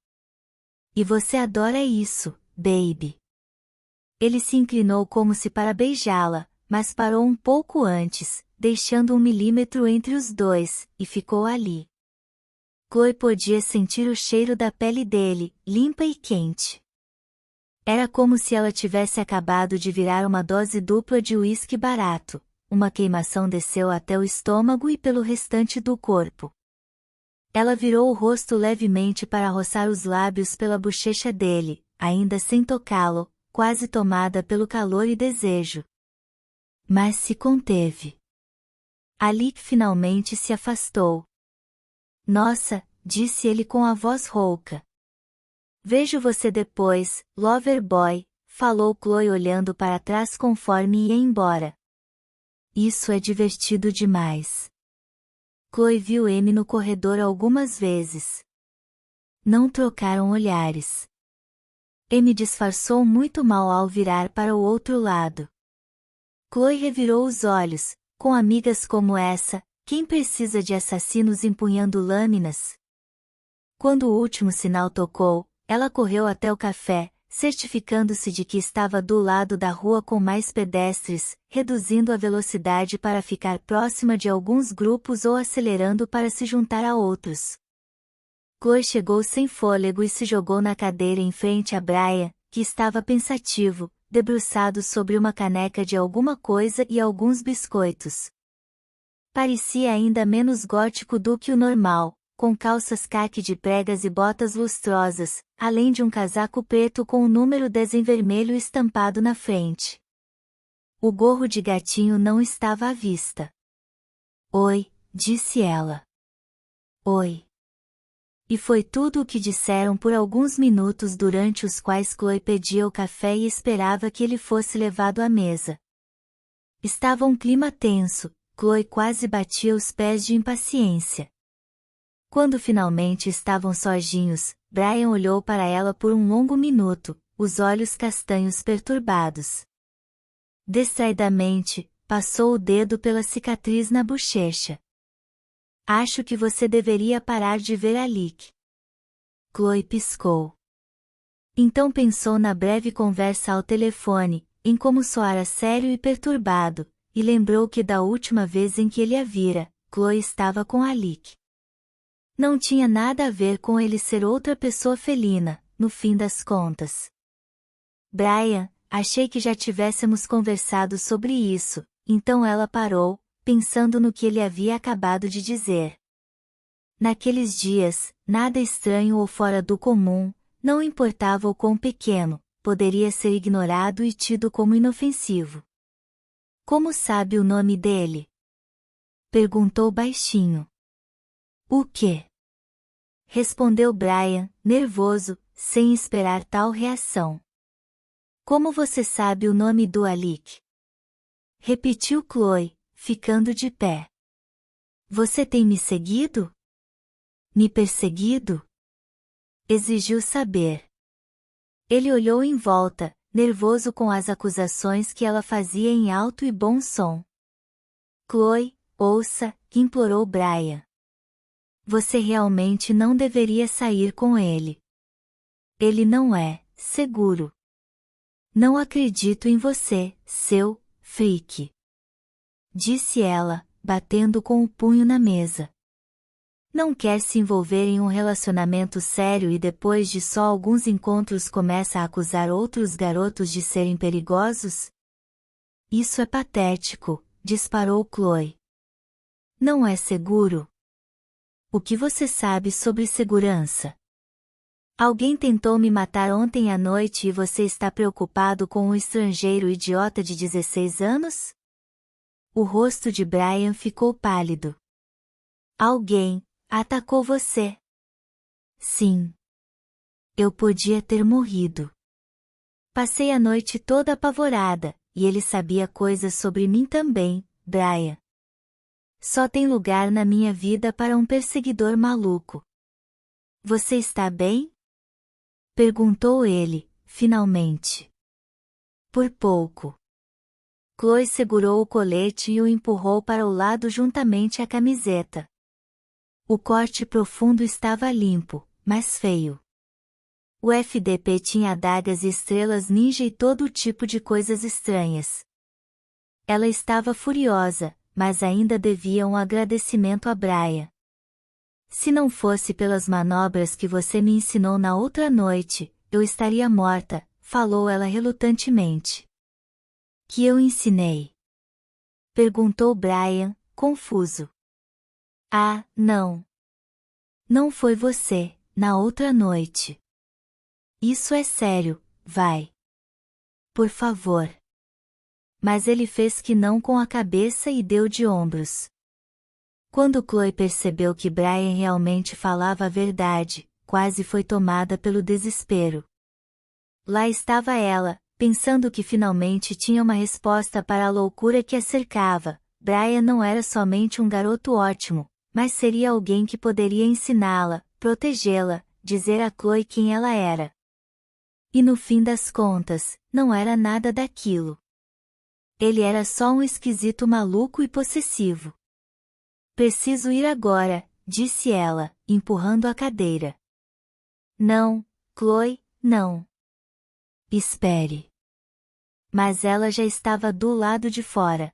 E você adora isso, baby. Ele se inclinou como se para beijá-la, mas parou um pouco antes, deixando 1 milímetro entre os dois, e ficou ali. Chloe podia sentir o cheiro da pele dele, limpa e quente. Era como se ela tivesse acabado de virar uma dose dupla de uísque barato. Uma queimação desceu até o estômago e pelo restante do corpo. Ela virou o rosto levemente para roçar os lábios pela bochecha dele, ainda sem tocá-lo, quase tomada pelo calor e desejo. Mas se conteve. Alec finalmente se afastou. Nossa, disse ele com a voz rouca. Vejo você depois, Loverboy, falou Chloe olhando para trás conforme ia embora. Isso é divertido demais. Chloe viu Amy no corredor algumas vezes. Não trocaram olhares. Amy disfarçou muito mal ao virar para o outro lado. Chloe revirou os olhos, com amigas como essa, quem precisa de assassinos empunhando lâminas? Quando o último sinal tocou, ela correu até o café, certificando-se de que estava do lado da rua com mais pedestres, reduzindo a velocidade para ficar próxima de alguns grupos ou acelerando para se juntar a outros. Chloe chegou sem fôlego e se jogou na cadeira em frente a Brian, que estava pensativo, debruçado sobre uma caneca de alguma coisa e alguns biscoitos. Parecia ainda menos gótico do que o normal, com calças caque de pregas e botas lustrosas, além de um casaco preto com o número 10 em vermelho estampado na frente. O gorro de gatinho não estava à vista. Oi, disse ela. Oi. E foi tudo o que disseram por alguns minutos durante os quais Chloe pedia o café e esperava que ele fosse levado à mesa. Estava um clima tenso, Chloe quase batia os pés de impaciência. Quando finalmente estavam sozinhos, Brian olhou para ela por um longo minuto, os olhos castanhos perturbados. Distraidamente, passou o dedo pela cicatriz na bochecha. Acho que você deveria parar de ver Alec. Chloe piscou. Então pensou na breve conversa ao telefone, em como soara sério e perturbado, e lembrou que da última vez em que ele a vira, Chloe estava com Alec. Não tinha nada a ver com ele ser outra pessoa felina, no fim das contas. Brian, achei que já tivéssemos conversado sobre isso, então ela parou, pensando no que ele havia acabado de dizer. Naqueles dias, nada estranho ou fora do comum, não importava o quão pequeno, poderia ser ignorado e tido como inofensivo. Como sabe o nome dele? Perguntou baixinho. O quê? Respondeu Brian, nervoso, sem esperar tal reação. Como você sabe o nome do Alec? Repetiu Chloe, ficando de pé. Você tem me seguido? Me perseguido? Exigiu saber. Ele olhou em volta, nervoso com as acusações que ela fazia em alto e bom som. Chloe, ouça, implorou Brian. Você realmente não deveria sair com ele. Ele não é seguro. Não acredito em você, seu freak. Disse ela, batendo com o punho na mesa. Não quer se envolver em um relacionamento sério e depois de só alguns encontros começa a acusar outros garotos de serem perigosos? Isso é patético, disparou Chloe. Não é seguro? O que você sabe sobre segurança? Alguém tentou me matar ontem à noite e você está preocupado com um estrangeiro idiota de 16 anos? O rosto de Brian ficou pálido. Alguém atacou você. Sim. Eu podia ter morrido. Passei a noite toda apavorada, e ele sabia coisas sobre mim também, Brian. Só tem lugar na minha vida para um perseguidor maluco. Você está bem? Perguntou ele, finalmente. Por pouco. Chloe segurou o colete e o empurrou para o lado juntamente à camiseta. O corte profundo estava limpo, mas feio. O FDP tinha adagas e estrelas ninja e todo tipo de coisas estranhas. Ela estava furiosa, mas ainda devia um agradecimento a Brian. Se não fosse pelas manobras que você me ensinou na outra noite, eu estaria morta, falou ela relutantemente. Que eu ensinei? Perguntou Brian, confuso. Ah, não. Não foi você, na outra noite. Isso é sério, vai. Por favor. Mas ele fez que não com a cabeça e deu de ombros. Quando Chloe percebeu que Brian realmente falava a verdade, quase foi tomada pelo desespero. Lá estava ela, pensando que finalmente tinha uma resposta para a loucura que a cercava. Brian não era somente um garoto ótimo, mas seria alguém que poderia ensiná-la, protegê-la, dizer a Chloe quem ela era. E no fim das contas, não era nada daquilo. Ele era só um esquisito maluco e possessivo. Preciso ir agora, disse ela, empurrando a cadeira. Não, Chloe, não. Espere. Mas ela já estava do lado de fora.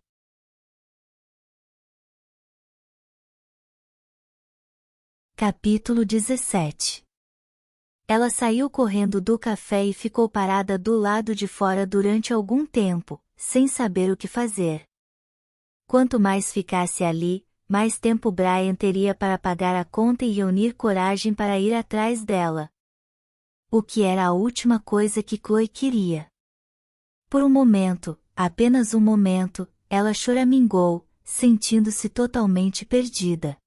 Capítulo 17. Ela saiu correndo do café e ficou parada do lado de fora durante algum tempo, sem saber o que fazer. Quanto mais ficasse ali, mais tempo Brian teria para pagar a conta e reunir coragem para ir atrás dela. O que era a última coisa que Chloe queria. Por um momento, apenas um momento, ela choramingou, sentindo-se totalmente perdida.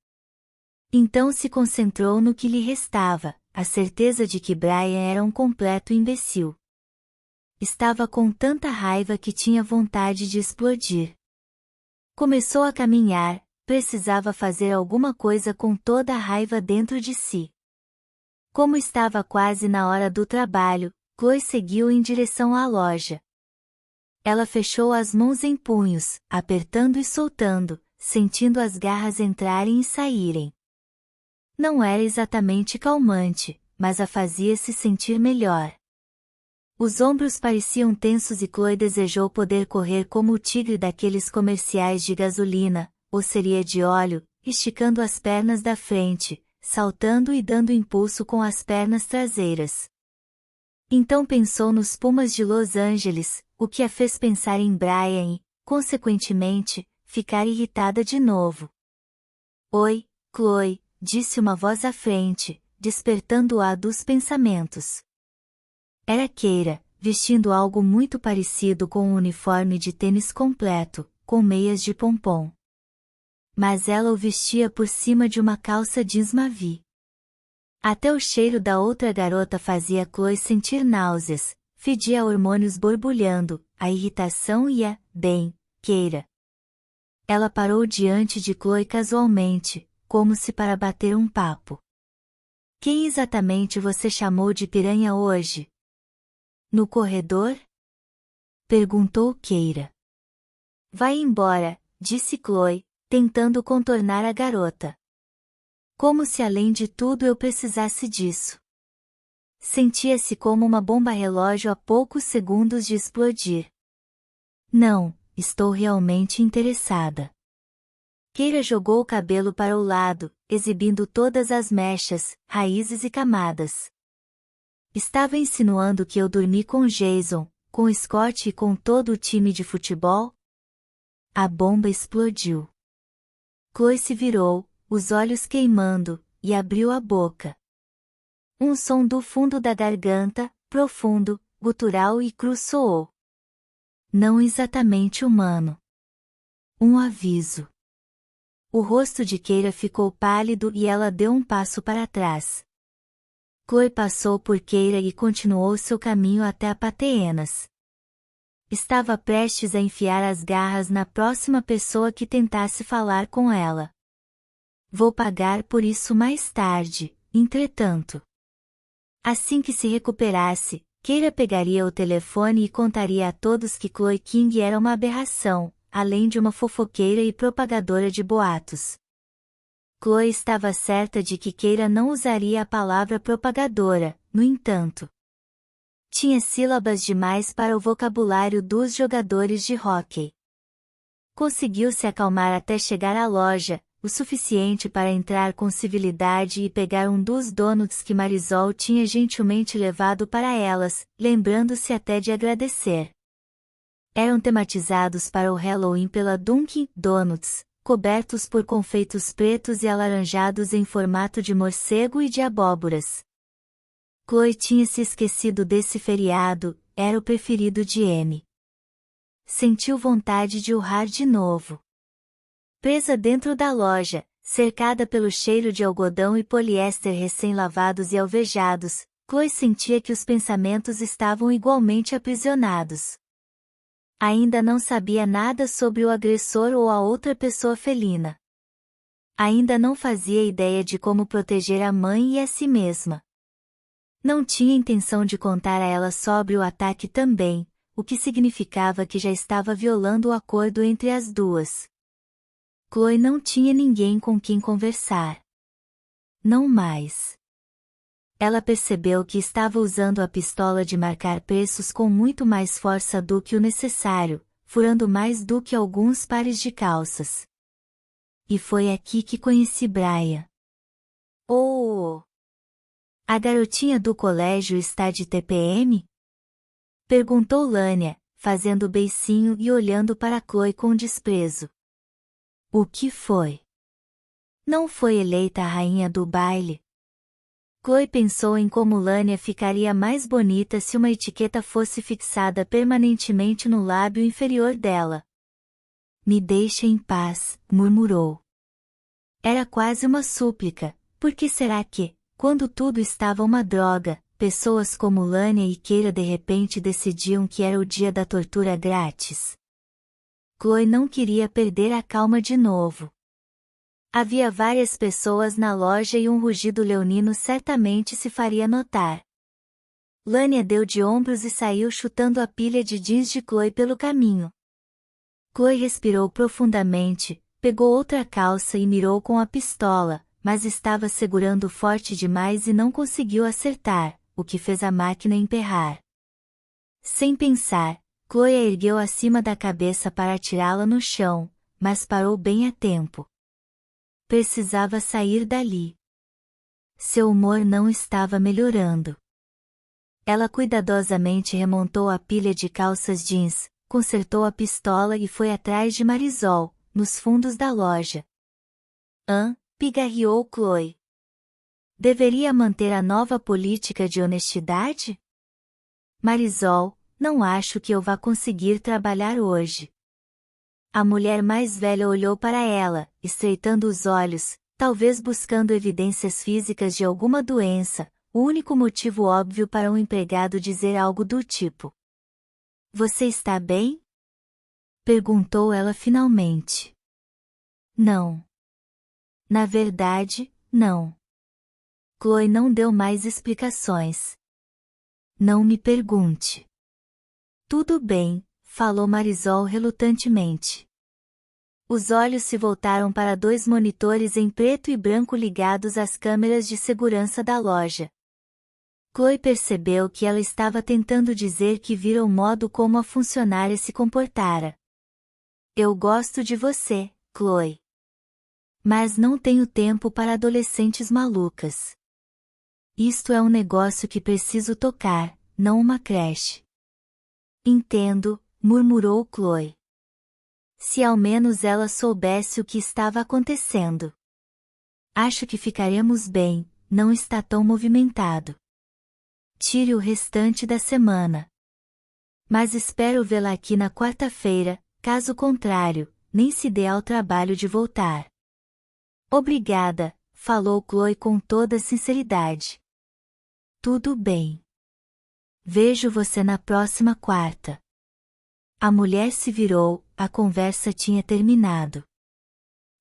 Então se concentrou no que lhe restava, a certeza de que Brian era um completo imbecil. Estava com tanta raiva que tinha vontade de explodir. Começou a caminhar, precisava fazer alguma coisa com toda a raiva dentro de si. Como estava quase na hora do trabalho, Chloe seguiu em direção à loja. Ela fechou as mãos em punhos, apertando e soltando, sentindo as garras entrarem e saírem. Não era exatamente calmante, mas a fazia se sentir melhor. Os ombros pareciam tensos e Chloe desejou poder correr como o tigre daqueles comerciais de gasolina, ou seria de óleo, esticando as pernas da frente, saltando e dando impulso com as pernas traseiras. Então pensou nos Pumas de Los Angeles, o que a fez pensar em Brian e, consequentemente, ficar irritada de novo. Oi, Chloe, disse uma voz à frente, despertando-a dos pensamentos. Era Keira, vestindo algo muito parecido com um uniforme de tênis completo, com meias de pompom. mas ela o vestia por cima de uma calça jeans Mavi. Até o cheiro da outra garota fazia Chloe sentir náuseas, fedia hormônios borbulhando, a irritação e a, bem, queira. Ela parou diante de Chloe casualmente, como se para bater um papo. Quem exatamente você chamou de piranha hoje? No corredor? Perguntou Keira. Vai embora, disse Chloe, tentando contornar a garota. Como se além de tudo eu precisasse disso. Sentia-se como uma bomba relógio a poucos segundos de explodir. Não, estou realmente interessada. Keira jogou o cabelo para o lado, exibindo todas as mechas, raízes e camadas. Estava insinuando que eu dormi com Jason, com Scott e com todo o time de futebol? A bomba explodiu. Chloe se virou, os olhos queimando, e abriu a boca. Um som do fundo da garganta, profundo, gutural e cru soou. Não exatamente humano. Um aviso. O rosto de Keira ficou pálido e ela deu um passo para trás. Chloe passou por Keira e continuou seu caminho até a Pateenas. Estava prestes a enfiar as garras na próxima pessoa que tentasse falar com ela. Vou pagar por isso mais tarde, entretanto. Assim que se recuperasse, Keira pegaria o telefone e contaria a todos que Chloe King era uma aberração, além de uma fofoqueira e propagadora de boatos. Chloe estava certa de que Keira não usaria a palavra propagadora, no entanto. Tinha sílabas demais para o vocabulário dos jogadores de hóquei. Conseguiu se acalmar até chegar à loja, o suficiente para entrar com civilidade e pegar um dos donuts que Marisol tinha gentilmente levado para elas, lembrando-se até de agradecer. Eram tematizados para o Halloween pela Dunkin' Donuts, cobertos por confeitos pretos e alaranjados em formato de morcego e de abóboras. Chloe tinha se esquecido desse feriado, era o preferido de Amy. Sentiu vontade de urrar de novo. Presa dentro da loja, cercada pelo cheiro de algodão e poliéster recém-lavados e alvejados, Chloe sentia que os pensamentos estavam igualmente aprisionados. Ainda não sabia nada sobre o agressor ou a outra pessoa felina. Ainda não fazia ideia de como proteger a mãe e a si mesma. Não tinha intenção de contar a ela sobre o ataque também, o que significava que já estava violando o acordo entre as duas. Chloe não tinha ninguém com quem conversar. Não mais. Ela percebeu que estava usando a pistola de marcar preços com muito mais força do que o necessário, furando mais do que alguns pares de calças. E foi aqui que conheci Brian. Oh! A garotinha do colégio está de TPM? Perguntou Lania, fazendo beicinho e olhando para Chloe com desprezo. O que foi? Não foi eleita a rainha do baile? Chloe pensou em como Lania ficaria mais bonita se uma etiqueta fosse fixada permanentemente no lábio inferior dela. Me deixe em paz, murmurou. Era quase uma súplica, por que será que, quando tudo estava uma droga, pessoas como Lania e Keira de repente decidiam que era o dia da tortura grátis? Chloe não queria perder a calma de novo. Havia várias pessoas na loja e um rugido leonino certamente se faria notar. Lania deu de ombros e saiu chutando a pilha de jeans de Chloe pelo caminho. Chloe respirou profundamente, pegou outra calça e mirou com a pistola, mas estava segurando forte demais e não conseguiu acertar, o que fez a máquina emperrar. Sem pensar, Chloe a ergueu acima da cabeça para atirá-la no chão, mas parou bem a tempo. Precisava sair dali. Seu humor não estava melhorando. Ela cuidadosamente remontou a pilha de calças jeans, consertou a pistola e foi atrás de Marisol, nos fundos da loja. Pigarreou Chloe. Deveria manter a nova política de honestidade? Marisol, não acho que eu vá conseguir trabalhar hoje. A mulher mais velha olhou para ela, estreitando os olhos, talvez buscando evidências físicas de alguma doença, o único motivo óbvio para um empregado dizer algo do tipo: "Você está bem?" perguntou ela finalmente. Não. Na verdade, não. Chloe não deu mais explicações. Não me pergunte. Tudo bem, falou Marisol relutantemente. Os olhos se voltaram para dois monitores em preto e branco ligados às câmeras de segurança da loja. Chloe percebeu que ela estava tentando dizer que vira o modo como a funcionária se comportara. Eu gosto de você, Chloe. Mas não tenho tempo para adolescentes malucas. Isto é um negócio que preciso tocar, não uma creche. Entendo, murmurou Chloe. Se ao menos ela soubesse o que estava acontecendo. Acho que ficaremos bem, não está tão movimentado. Tire o restante da semana. Mas espero vê-la aqui na quarta-feira, caso contrário, nem se dê ao trabalho de voltar. Obrigada, falou Chloe com toda sinceridade. Tudo bem. Vejo você na próxima quarta. A mulher se virou, a conversa tinha terminado.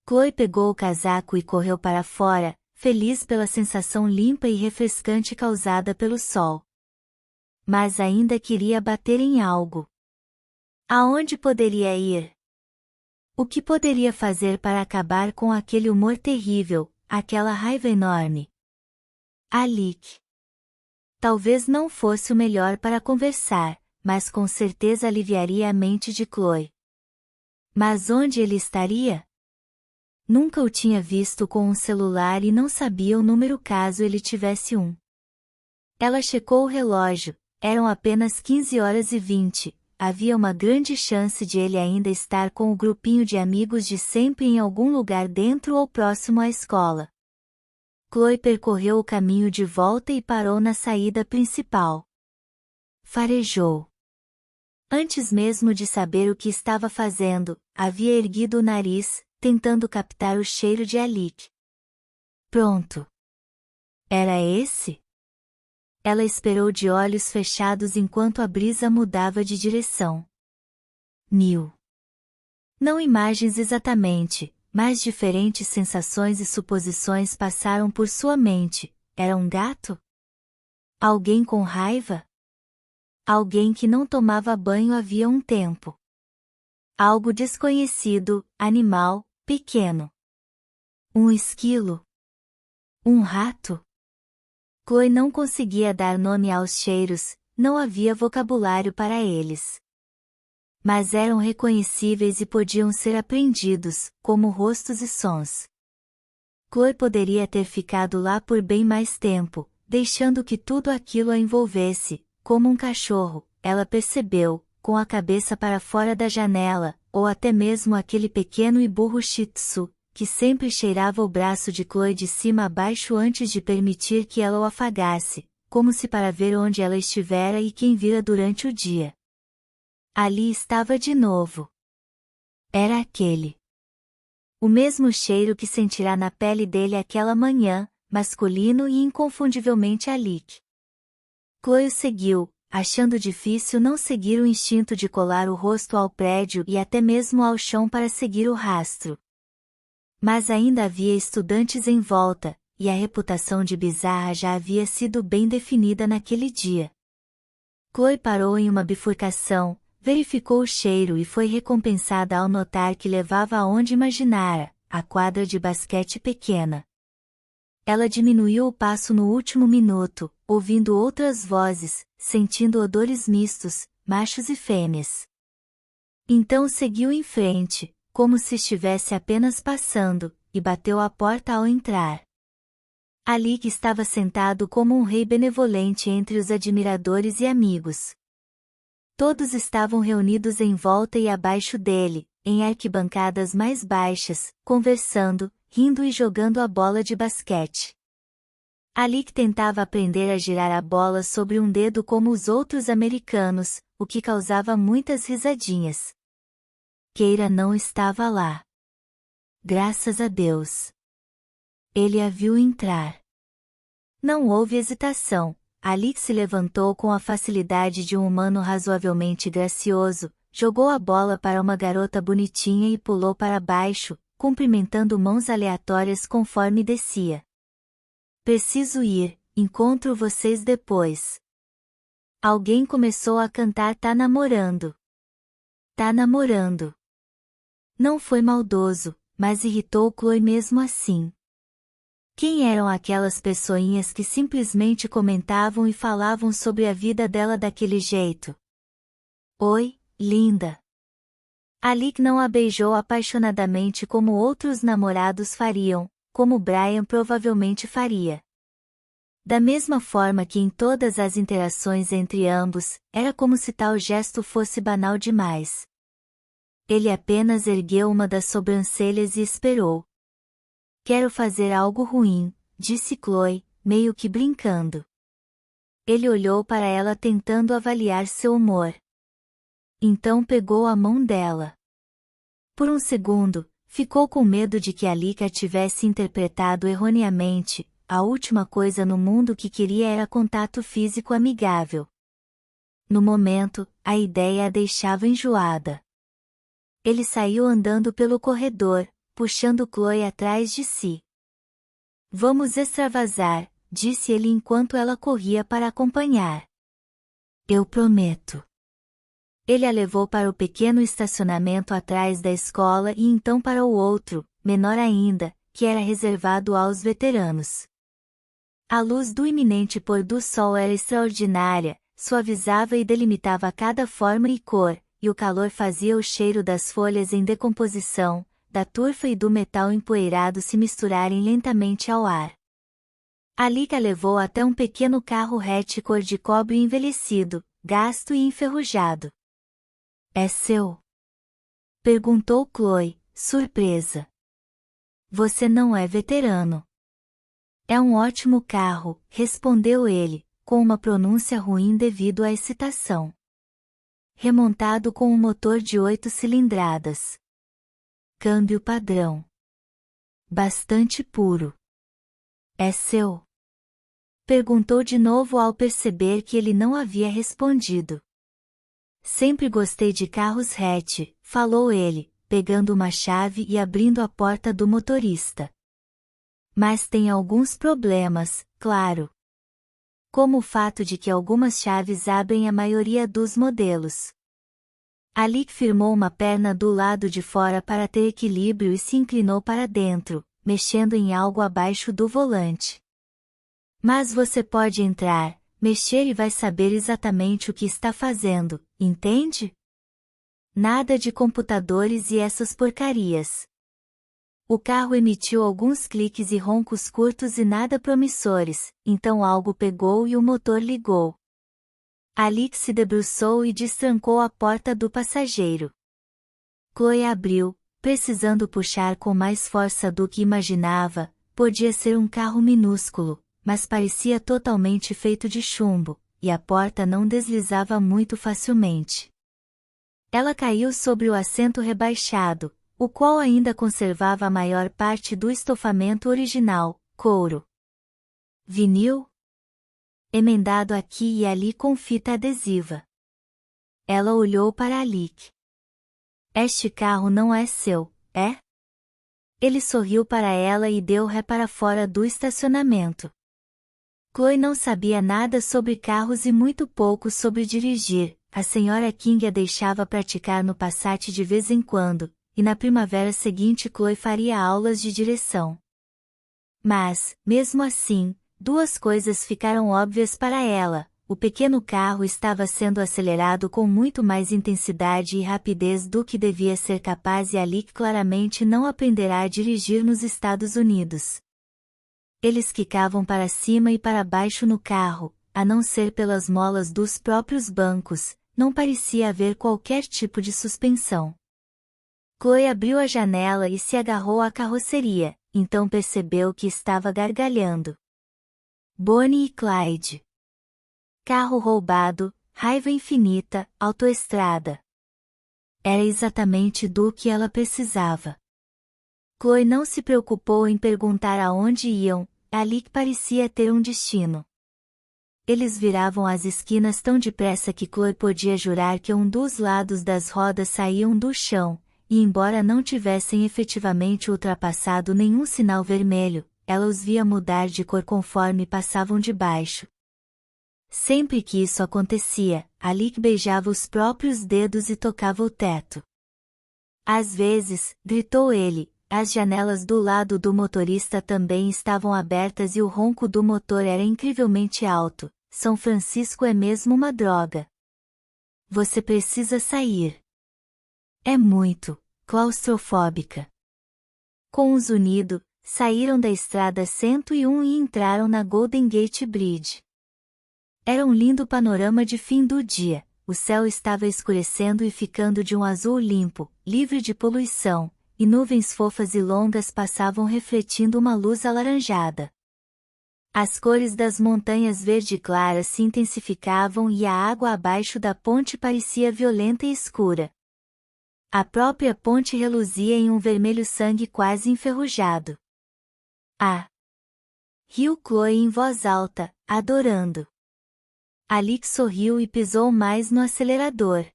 Chloe pegou o casaco e correu para fora, feliz pela sensação limpa e refrescante causada pelo sol. Mas ainda queria bater em algo. Aonde poderia ir? O que poderia fazer para acabar com aquele humor terrível, aquela raiva enorme? Alec. Talvez não fosse o melhor para conversar, mas com certeza aliviaria a mente de Chloe. Mas onde ele estaria? Nunca o tinha visto com um celular e não sabia o número caso ele tivesse um. Ela checou o relógio, eram apenas 15h20, havia uma grande chance de ele ainda estar com o grupinho de amigos de sempre em algum lugar dentro ou próximo à escola. Chloe percorreu o caminho de volta e parou na saída principal. Farejou. Antes mesmo de saber o que estava fazendo, havia erguido o nariz, tentando captar o cheiro de Alec. Pronto. Era esse? Ela esperou de olhos fechados enquanto a brisa mudava de direção. Neil. Não imagens exatamente, mas diferentes sensações e suposições passaram por sua mente. Era um gato? Alguém com raiva? Alguém que não tomava banho havia um tempo. Algo desconhecido, animal, pequeno. Um esquilo? Um rato? Chloe não conseguia dar nome aos cheiros, não havia vocabulário para eles. Mas eram reconhecíveis e podiam ser apreendidos, como rostos e sons. Chloe poderia ter ficado lá por bem mais tempo, deixando que tudo aquilo a envolvesse, como um cachorro, ela percebeu, com a cabeça para fora da janela, ou até mesmo aquele pequeno e burro Shih Tzu, que sempre cheirava o braço de Chloe de cima a baixo antes de permitir que ela o afagasse, como se para ver onde ela estivera e quem vira durante o dia. Ali estava de novo. Era aquele. O mesmo cheiro que sentirá na pele dele aquela manhã, masculino e inconfundivelmente Alec. Chloe o seguiu, achando difícil não seguir o instinto de colar o rosto ao prédio e até mesmo ao chão para seguir o rastro. Mas ainda havia estudantes em volta, e a reputação de bizarra já havia sido bem definida naquele dia. Chloe parou em uma bifurcação, verificou o cheiro e foi recompensada ao notar que levava aonde imaginara, a quadra de basquete pequena. Ela diminuiu o passo no último minuto, ouvindo outras vozes, sentindo odores mistos, machos e fêmeas. Então seguiu em frente, como se estivesse apenas passando, e bateu à porta ao entrar. Alec estava sentado como um rei benevolente entre os admiradores e amigos. Todos estavam reunidos em volta e abaixo dele, em arquibancadas mais baixas, conversando, rindo e jogando a bola de basquete. Alec tentava aprender a girar a bola sobre um dedo como os outros americanos, o que causava muitas risadinhas. Keira não estava lá. Graças a Deus. Ele a viu entrar. Não houve hesitação. Alix se levantou com a facilidade de um humano razoavelmente gracioso, jogou a bola para uma garota bonitinha e pulou para baixo, cumprimentando mãos aleatórias conforme descia. Preciso ir, encontro vocês depois. Alguém começou a cantar Tá namorando. Tá namorando. Não foi maldoso, mas irritou Chloe mesmo assim. Quem eram aquelas pessoinhas que simplesmente comentavam e falavam sobre a vida dela daquele jeito? Oi, linda. Alix não a beijou apaixonadamente como outros namorados fariam, como Brian provavelmente faria. Da mesma forma que em todas as interações entre ambos, era como se tal gesto fosse banal demais. Ele apenas ergueu uma das sobrancelhas e esperou. Quero fazer algo ruim, disse Chloe, meio que brincando. Ele olhou para ela tentando avaliar seu humor. Então pegou a mão dela. Por um segundo, ficou com medo de que Alix a tivesse interpretado erroneamente. A última coisa no mundo que queria era contato físico amigável. No momento, a ideia a deixava enjoada. Ele saiu andando pelo corredor, puxando Chloe atrás de si. Vamos extravasar, disse ele enquanto ela corria para acompanhar. Eu prometo. Ele a levou para o pequeno estacionamento atrás da escola e então para o outro, menor ainda, que era reservado aos veteranos. A luz do iminente pôr do sol era extraordinária, suavizava e delimitava cada forma e cor, e o calor fazia o cheiro das folhas em decomposição, da turfa e do metal empoeirado se misturarem lentamente ao ar. Alix a levou até um pequeno carro hatch cor de cobre envelhecido, gasto e enferrujado. É seu? Perguntou Chloe, surpresa. Você não é veterano. É um ótimo carro, respondeu ele, com uma pronúncia ruim devido à excitação. Remontado com um motor de 8 cilindradas. Câmbio padrão. Bastante puro. É seu? Perguntou de novo ao perceber que ele não havia respondido. Sempre gostei de carros hatch, falou ele, pegando uma chave e abrindo a porta do motorista. Mas tem alguns problemas, claro. Como o fato de que algumas chaves abrem a maioria dos modelos. Alix firmou uma perna do lado de fora para ter equilíbrio e se inclinou para dentro, mexendo em algo abaixo do volante. Mas você pode entrar, mexer e vai saber exatamente o que está fazendo, entende? Nada de computadores e essas porcarias. O carro emitiu alguns cliques e roncos curtos e nada promissores, então algo pegou e o motor ligou. Alix se debruçou e destrancou a porta do passageiro. Chloe abriu, precisando puxar com mais força do que imaginava. Podia ser um carro minúsculo, mas parecia totalmente feito de chumbo, e a porta não deslizava muito facilmente. Ela caiu sobre o assento rebaixado, o qual ainda conservava a maior parte do estofamento original, couro. Vinil? Emendado aqui e ali com fita adesiva. Ela olhou para Alix. Este carro não é seu, é? Ele sorriu para ela e deu ré para fora do estacionamento. Chloe não sabia nada sobre carros e muito pouco sobre dirigir. A senhora King a deixava praticar no Passat de vez em quando, e na primavera seguinte Chloe faria aulas de direção. Mas, mesmo assim, duas coisas ficaram óbvias para ela. O pequeno carro estava sendo acelerado com muito mais intensidade e rapidez do que devia ser capaz e Alix claramente não aprenderá a dirigir nos Estados Unidos. Eles quicavam para cima e para baixo no carro, a não ser pelas molas dos próprios bancos, não parecia haver qualquer tipo de suspensão. Chloe abriu a janela e se agarrou à carroceria, então percebeu que estava gargalhando. Bonnie e Clyde. Carro roubado, raiva infinita, autoestrada. Era exatamente do que ela precisava. Chloe não se preocupou em perguntar aonde iam, Alec parecia ter um destino. Eles viravam as esquinas tão depressa que Chloe podia jurar que um dos lados das rodas saíam do chão, e embora não tivessem efetivamente ultrapassado nenhum sinal vermelho, ela os via mudar de cor conforme passavam debaixo. Sempre que isso acontecia, Alec beijava os próprios dedos e tocava o teto. Às vezes, gritou ele, as janelas do lado do motorista também estavam abertas e o ronco do motor era incrivelmente alto. São Francisco é mesmo uma droga. Você precisa sair. É muito claustrofóbica. Com os unidos, saíram da estrada 101 e entraram na Golden Gate Bridge. Era um lindo panorama de fim do dia, o céu estava escurecendo e ficando de um azul limpo, livre de poluição, e nuvens fofas e longas passavam refletindo uma luz alaranjada. As cores das montanhas verde claras se intensificavam e a água abaixo da ponte parecia violenta e escura. A própria ponte reluzia em um vermelho sangue quase enferrujado. Ah! Riu Chloe em voz alta, adorando. Alec sorriu e pisou mais no acelerador.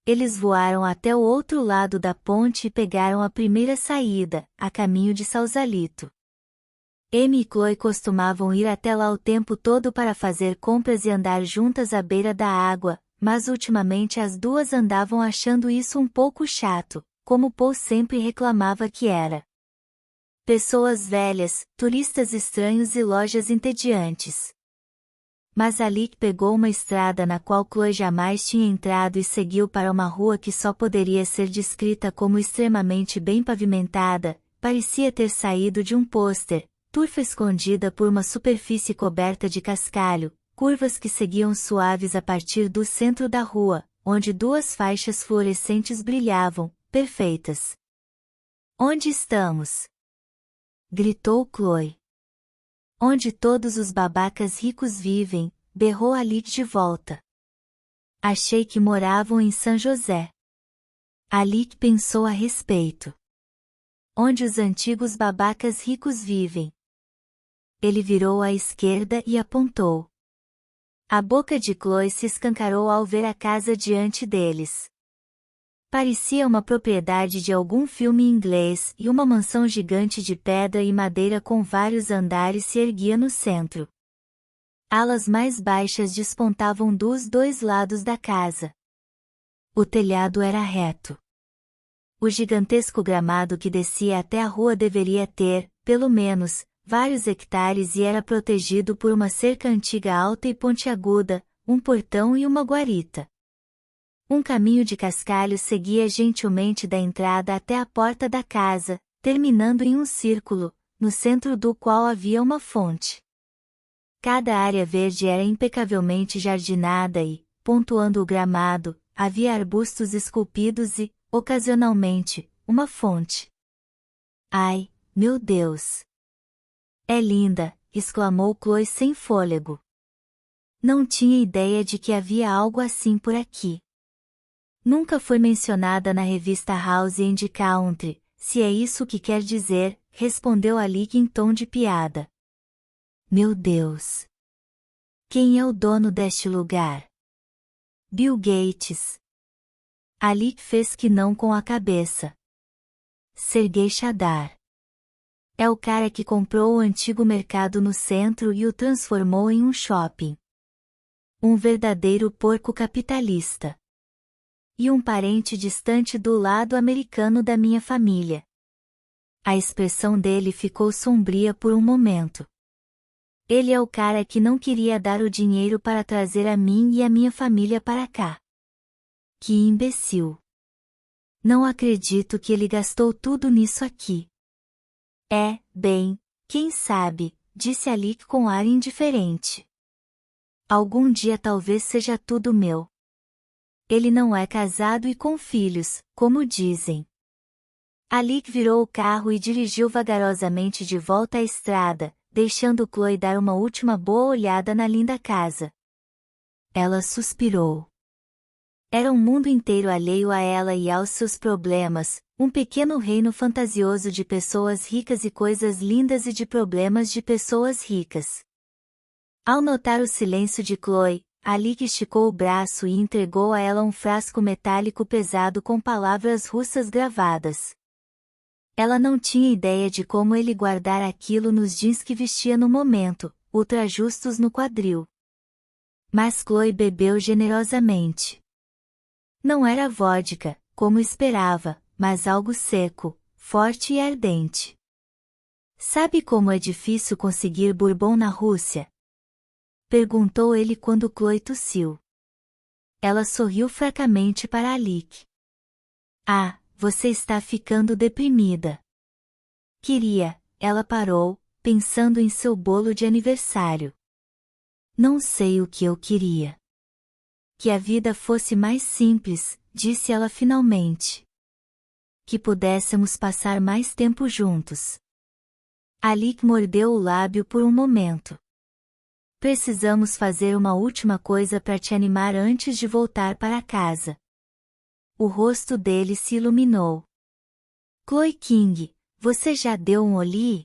Eles voaram até o outro lado da ponte e pegaram a primeira saída, a caminho de Sausalito. Amy e Chloe costumavam ir até lá o tempo todo para fazer compras e andar juntas à beira da água, mas ultimamente as duas andavam achando isso um pouco chato, como Paul sempre reclamava que era. Pessoas velhas, turistas estranhos e lojas entediantes. Mas Alec pegou uma estrada na qual Chloe jamais tinha entrado e seguiu para uma rua que só poderia ser descrita como extremamente bem pavimentada, parecia ter saído de um pôster. Turfa escondida por uma superfície coberta de cascalho, curvas que seguiam suaves a partir do centro da rua, onde duas faixas fluorescentes brilhavam, perfeitas. Onde estamos? Gritou Chloe. Onde todos os babacas ricos vivem, berrou Alec de volta. Achei que moravam em São José. Alec pensou a respeito. Onde os antigos babacas ricos vivem. Ele virou à esquerda e apontou. A boca de Chloe se escancarou ao ver a casa diante deles. Parecia uma propriedade de algum filme inglês e uma mansão gigante de pedra e madeira com vários andares se erguia no centro. Alas mais baixas despontavam dos dois lados da casa. O telhado era reto. O gigantesco gramado que descia até a rua deveria ter, pelo menos, vários hectares e era protegido por uma cerca antiga alta e pontiaguda, um portão e uma guarita. Um caminho de cascalho seguia gentilmente da entrada até a porta da casa, terminando em um círculo, no centro do qual havia uma fonte. Cada área verde era impecavelmente jardinada e, pontuando o gramado, havia arbustos esculpidos e, ocasionalmente, uma fonte. Ai, meu Deus! É linda, exclamou Chloe sem fôlego. Não tinha ideia de que havia algo assim por aqui. Nunca foi mencionada na revista House and Country, se é isso que quer dizer, respondeu Alec em tom de piada. Meu Deus! Quem é o dono deste lugar? Bill Gates. Alec fez que não com a cabeça. Sergei Chadar. É o cara que comprou o antigo mercado no centro e o transformou em um shopping. Um verdadeiro porco capitalista. E um parente distante do lado americano da minha família. A expressão dele ficou sombria por um momento. Ele é o cara que não queria dar o dinheiro para trazer a mim e a minha família para cá. Que imbecil. Não acredito que ele gastou tudo nisso aqui. Bem, quem sabe, disse Alec com ar indiferente. Algum dia talvez seja tudo meu. Ele não é casado e com filhos, como dizem. Alec virou o carro e dirigiu vagarosamente de volta à estrada, deixando Chloe dar uma última boa olhada na linda casa. Ela suspirou. Era um mundo inteiro alheio a ela e aos seus problemas, um pequeno reino fantasioso de pessoas ricas e coisas lindas e de problemas de pessoas ricas. Ao notar o silêncio de Chloe, Alec esticou o braço e entregou a ela um frasco metálico pesado com palavras russas gravadas. Ela não tinha ideia de como ele guardara aquilo nos jeans que vestia no momento, ultra justos no quadril. Mas Chloe bebeu generosamente. Não era vodka, como esperava, mas algo seco, forte e ardente. Sabe como é difícil conseguir bourbon na Rússia? Perguntou ele quando Chloe tossiu. Ela sorriu fracamente para Alec. Ah, você está ficando deprimida. Ela parou, pensando em seu bolo de aniversário. Não sei o que eu queria. Que a vida fosse mais simples, disse ela finalmente. Que pudéssemos passar mais tempo juntos. Alec mordeu o lábio por um momento. Precisamos fazer uma última coisa para te animar antes de voltar para casa. O rosto dele se iluminou. Chloe King, você já deu um olí?